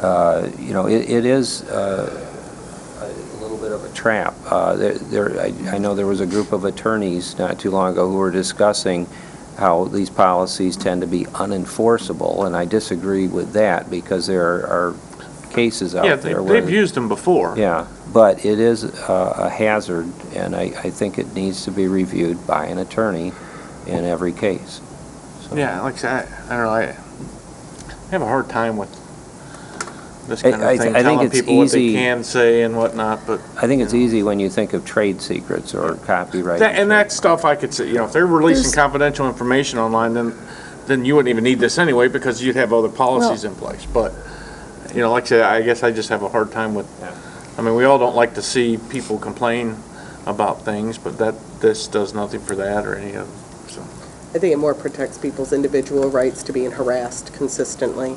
it is a little bit of a trap. I know there was a group of attorneys not too long ago who were discussing how these policies tend to be unenforceable, and I disagree with that, because there are cases out there where... they've used them before. Yeah, but it is a hazard, and I think it needs to be reviewed by an attorney in every case. So- Yeah, like I said, I don't know, I have a hard time with this kind of I thing, think telling it's people what they easy- can say and whatnot, but... I think it's easy when you think of trade secrets or copyright. And that stuff I could say, if they're releasing confidential information online, then you wouldn't even need this anyway, because you'd have other policies in place. But, like I said, I guess I just have a hard time with, we all don't like to see people complain about things, but this does nothing for that or any of them, so. I think it more protects people's individual rights to being harassed consistently,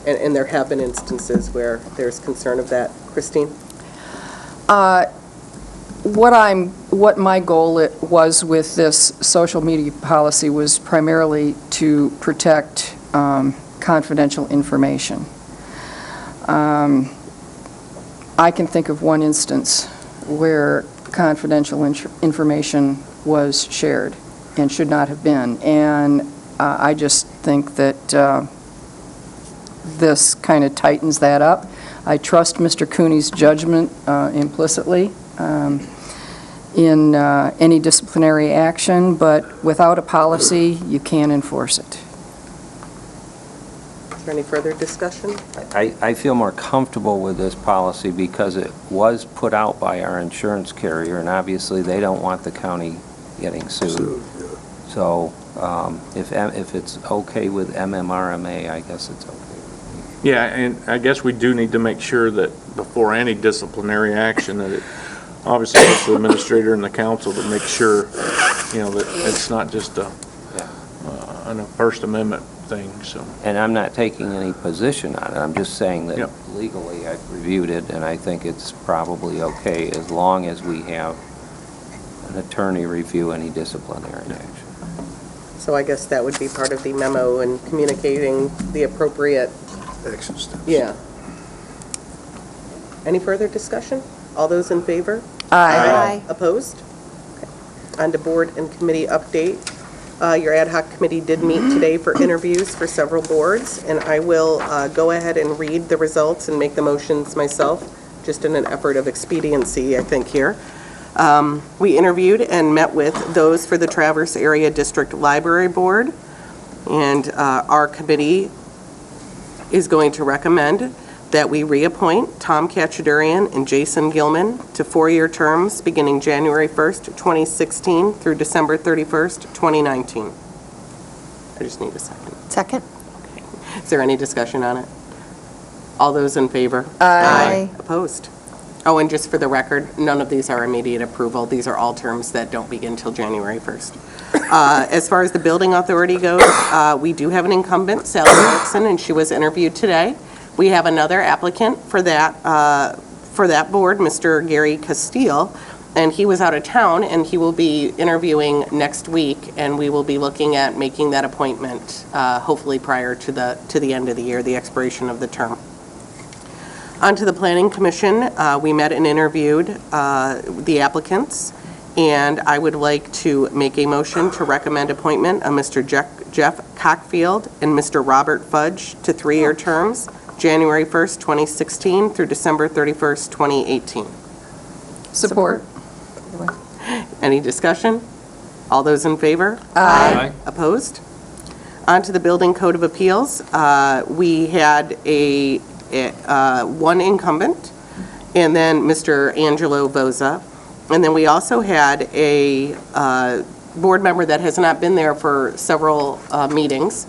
and there have been instances where there's concern of that. Christine? What my goal was with this social media policy was primarily to protect confidential information. I can think of one instance where confidential information was shared and should not have been, and I just think that this kind of tightens that up. I trust Mr. Cooney's judgment implicitly in any disciplinary action, but without a policy, you can't enforce it. Is there any further discussion? I feel more comfortable with this policy because it was put out by our insurance carrier, and obviously they don't want the county getting sued. So if it's okay with MMRMA, I guess it's okay. Yeah, and I guess we do need to make sure that before any disciplinary action, that it obviously goes to the administrator and the council to make sure, that it's not just a First Amendment thing, so. And I'm not taking any position on it. I'm just saying that Yep. legally I've reviewed it, and I think it's probably okay as long as we have an attorney review any disciplinary action. So I guess that would be part of the memo and communicating the appropriate, Action steps. yeah. Any further discussion? All those in favor? Aye. Opposed? Okay. On to board and committee update. Your ad hoc committee did meet today for interviews for several boards, and I will go ahead and read the results and make the motions myself, just in an effort of expediency, I think, here. We interviewed and met with those for the Traverse Area District Library Board, and our committee is going to recommend that we reappoint Tom Kachadurian and Jason Gilman to 4-year terms beginning January 1st, 2016 through December 31st, 2019. I just need a second. Second? Is there any discussion on it? All those in favor? Aye. Opposed? Oh, and just for the record, none of these are immediate approval. These are all terms that don't begin till January 1st. As far as the building authority goes, we do have an incumbent, Sally Erickson, and she was interviewed today. We have another applicant for that board, Mr. Gary Castile, and he was out of town, and he will be interviewing next week, and we will be looking at making that appointment, hopefully prior to the end of the year, the expiration of the term. On to the Planning Commission, we met and interviewed the applicants, and I would like to make a motion to recommend appointment of Mr. Jeff Cockfield and Mr. Robert Fudge to 3-year terms, January 1st, 2016 through December 31st, 2018. Support. Any discussion? All those in favor? Aye. Opposed? On to the Building Code of Appeals. We had one incumbent, and then Mr. Angelo Boza. And then we also had a board member that has not been there for several meetings.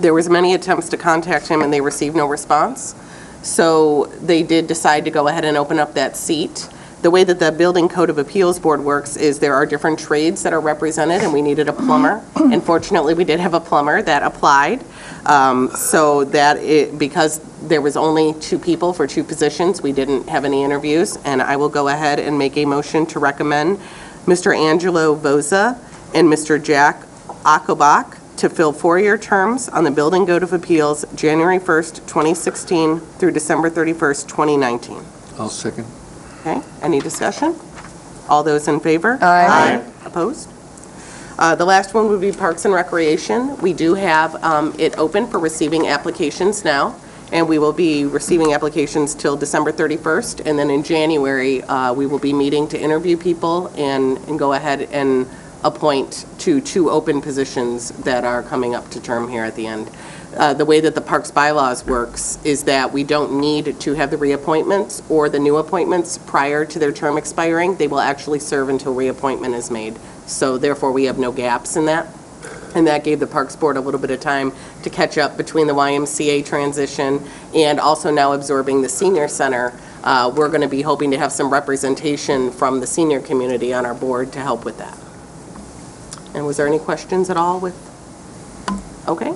There was many attempts to contact him, and they received no response. So they did decide to go ahead and open up that seat. The way that the Building Code of Appeals Board works is there are different trades that are represented, and we needed a plumber. And fortunately, we did have a plumber that applied. So because there was only 2 people for 2 positions, we didn't have any interviews. And I will go ahead and make a motion to recommend Mr. Angelo Boza and Mr. Jack Akobach to fill 4-year terms on the Building Code of Appeals, January 1st, 2016 through December 31st, 2019. I'll second. Okay, any discussion? All those in favor? Aye. Opposed? The last one would be Parks and Recreation. We do have it open for receiving applications now, and we will be receiving applications till December 31st, and then in January, we will be meeting to interview people and go ahead and appoint to 2 open positions that are coming up to term here at the end. The way that the Parks bylaws works is that we don't need to have the reappointments or the new appointments prior to their term expiring. They will actually serve until reappointment is made. So therefore, we have no gaps in that. And that gave the Parks Board a little bit of time to catch up between the YMCA transition and also now absorbing the senior center. We're going to be hoping to have some representation from the senior community on our board to help with that. And was there any questions at all with? Okay.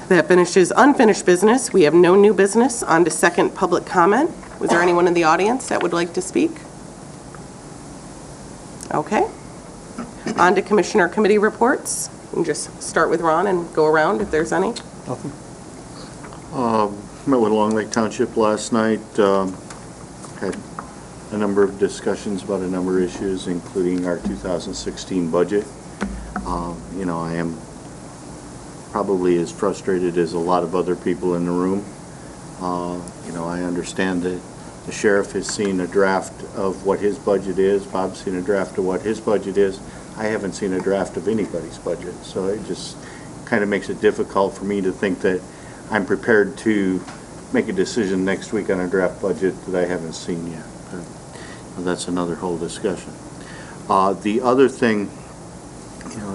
That finishes unfinished business. We have no new business. On to second public comment. Was there anyone in the audience that would like to speak? Okay. On to Commissioner Committee reports. We can just start with Ron and go around if there's any. Met with Long Lake Township last night, had a number of discussions about a number of issues, including our 2016 budget. I am probably as frustrated as a lot of other people in the room. I understand that the sheriff has seen a draft of what his budget is. Bob's seen a draft of what his budget is. I haven't seen a draft of anybody's budget, so it just kind of makes it difficult for me to think that I'm prepared to make a decision next week on a draft budget that I haven't seen yet. But that's another whole discussion. The other thing,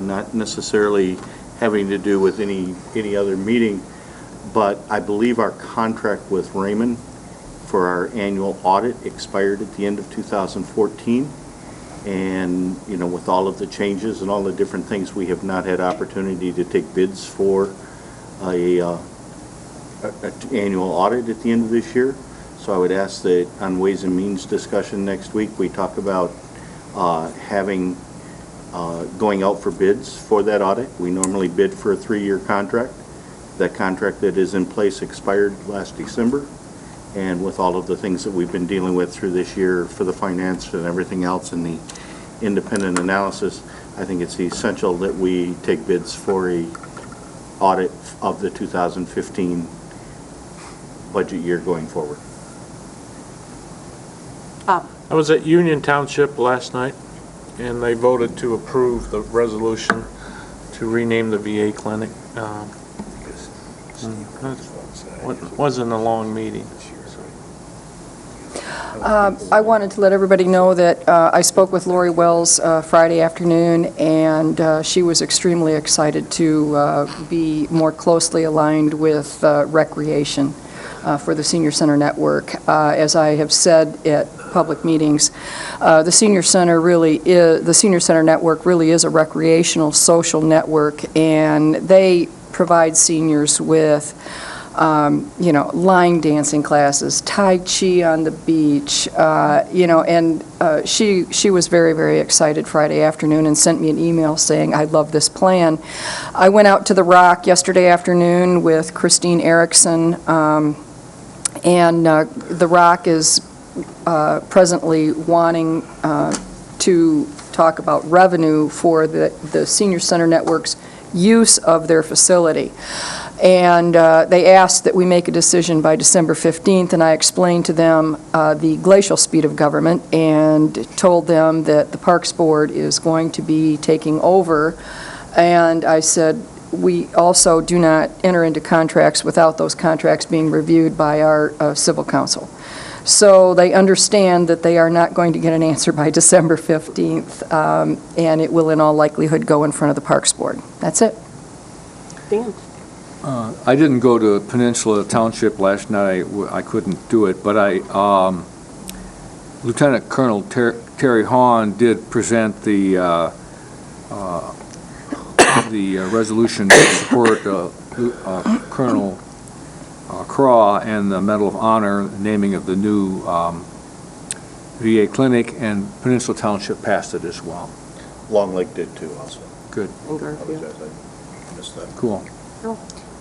not necessarily having to do with any other meeting, but I believe our contract with Raymond for our annual audit expired at the end of 2014. And, with all of the changes and all the different things, we have not had opportunity to take bids for an annual audit at the end of this year. So I would ask that on Ways and Means discussion next week, we talk about going out for bids for that audit. We normally bid for a 3-year contract. That contract that is in place expired last December. And with all of the things that we've been dealing with through this year for the finance and everything else and the independent analysis, I think it's essential that we take bids for a audit of the 2015 budget year going forward. I was at Union Township last night, and they voted to approve the resolution to rename the VA clinic. Wasn't a long meeting. I wanted to let everybody know that I spoke with Lori Wells Friday afternoon, and she was extremely excited to be more closely aligned with recreation for the Senior Center Network. As I have said at public meetings, the Senior Center Network really is a recreational social network, and they provide seniors with line dancing classes, Tai Chi on the beach, and she was very, very excited Friday afternoon and sent me an email saying, I love this plan. I went out to the Rock yesterday afternoon with Christine Erickson, and the Rock is presently wanting to talk about revenue for the Senior Center Network's use of their facility. And they asked that we make a decision by December 15th, and I explained to them the glacial speed of government and told them that the Parks Board is going to be taking over. And I said, we also do not enter into contracts without those contracts being reviewed by our civil counsel. So they understand that they are not going to get an answer by December 15th, and it will in all likelihood go in front of the Parks Board. That's it. Dan? I didn't go to Peninsula Township last night. I couldn't do it, but Lieutenant Colonel Terry Hahn did present the resolution to support Colonel Craw and the Medal of Honor, naming of the new VA clinic, and Peninsula Township passed it as well. Long Lake did too also. Good. And Garfield. I missed that. Cool.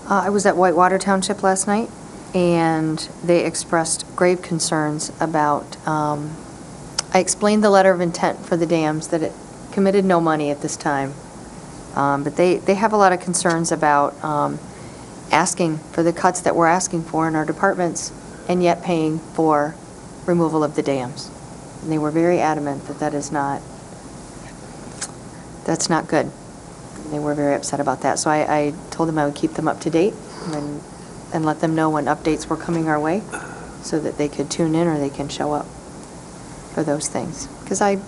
I was at Whitewater Township last night, and they expressed grave concerns about, I explained the letter of intent for the dams, that it committed no money at this time. But they have a lot of concerns about asking for the cuts that we're asking for in our departments, and yet paying for removal of the dams. And they were very adamant that that's not good. They were very upset about that. So I told them I would keep them up to date and let them know when updates were coming our way so that they could tune in or they can show up for those things. Because I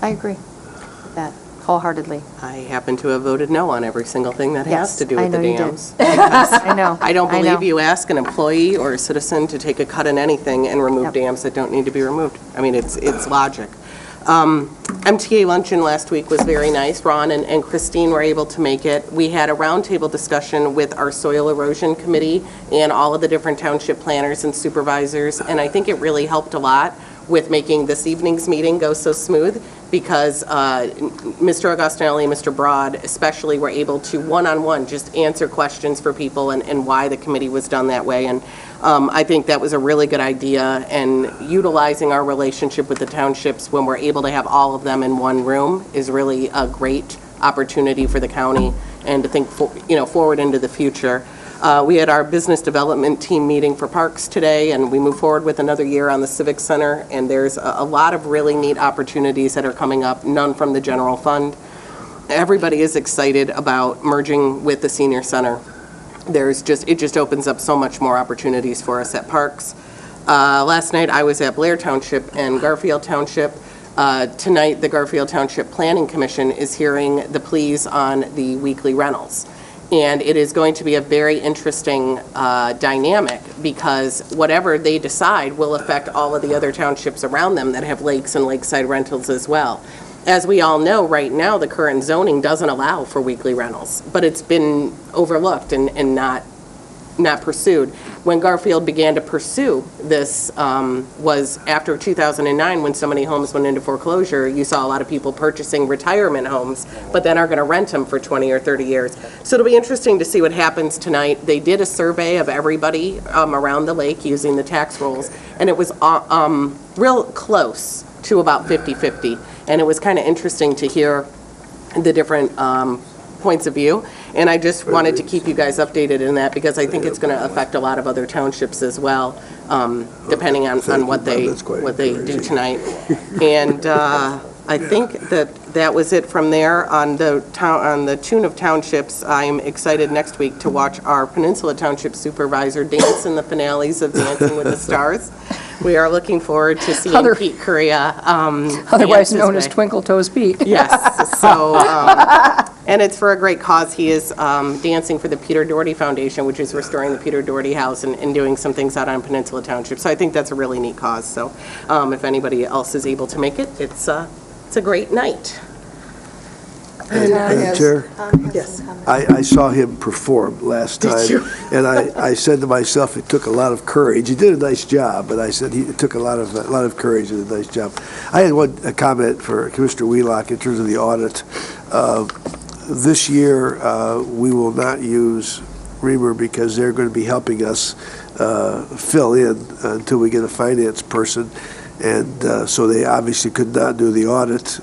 agree with that wholeheartedly. I happen to have voted no on every single thing that has Yes, to do I with the know you did. dams. I know. I don't I know. believe you ask an employee or a citizen to take a cut in anything and remove Yep. dams that don't need to be removed. I mean, it's logic. MTA luncheon last week was very nice. Ron and Christine were able to make it. We had a roundtable discussion with our soil erosion committee and all of the different township planners and supervisors, and I think it really helped a lot with making this evening's meeting go so smooth, because Mr. Augustinelli and Mr. Broad especially were able to one-on-one just answer questions for people and why the committee was done that way. And I think that was a really good idea, and utilizing our relationship with the townships when we're able to have all of them in one room is really a great opportunity for the county and to think forward into the future. We had our business development team meeting for parks today, and we move forward with another year on the Civic Center, and there's a lot of really neat opportunities that are coming up, none from the general fund. Everybody is excited about merging with the senior center. It just opens up so much more opportunities for us at parks. Last night I was at Blair Township and Garfield Township. Tonight the Garfield Township Planning Commission is hearing the pleas on the weekly rentals. And it is going to be a very interesting dynamic, because whatever they decide will affect all of the other townships around them that have lakes and lakeside rentals as well. As we all know, right now, the current zoning doesn't allow for weekly rentals, but it's been overlooked and not not pursued. When Garfield began to pursue this was after 2009, when so many homes went into foreclosure. You saw a lot of people purchasing retirement homes, but then are going to rent them for 20 or 30 years. So it'll be interesting to see what happens tonight. They did a survey of everybody around the lake using the tax rolls, and it was real close to about 50-50. And it was kind of interesting to hear the different points of view. And I just wanted to keep you guys updated in that, because I think it's going to affect a lot of other townships as well, depending on what they do tonight. And I think that was it from there. On the tune of townships, I'm excited next week to watch our Peninsula Township Supervisor dance in the finales of Dancing with the Stars. We are looking forward to seeing Pete Correa. Otherwise known as Twinkle Toes Pete. Yes, so, and it's for a great cause. He is dancing for the Peter Doherty Foundation, which is restoring the Peter Doherty House and doing some things out on Peninsula Township. So I think that's a really neat cause. So if anybody else is able to make it, it's a great night. Chair, Yes. I saw him perform last time. Did you? And I said to myself, it took a lot of courage. He did a nice job, but I said it took a lot of courage and a nice job. I had a comment for Commissioner Wheelock in terms of the audit. This year, we will not use Reamer because they're going to be helping us fill in until we get a finance person. And so they obviously could not do the audit,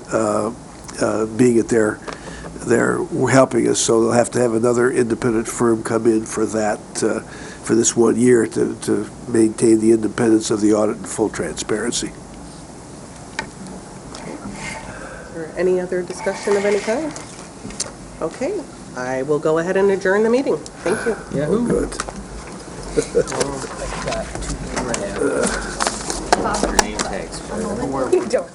being at they're helping us, so they'll have to have another independent firm come in for that, for this 1 year to maintain the independence of the audit and full transparency. Is there any other discussion of any kind? Okay, I will go ahead and adjourn the meeting. Thank you. Good. You don't.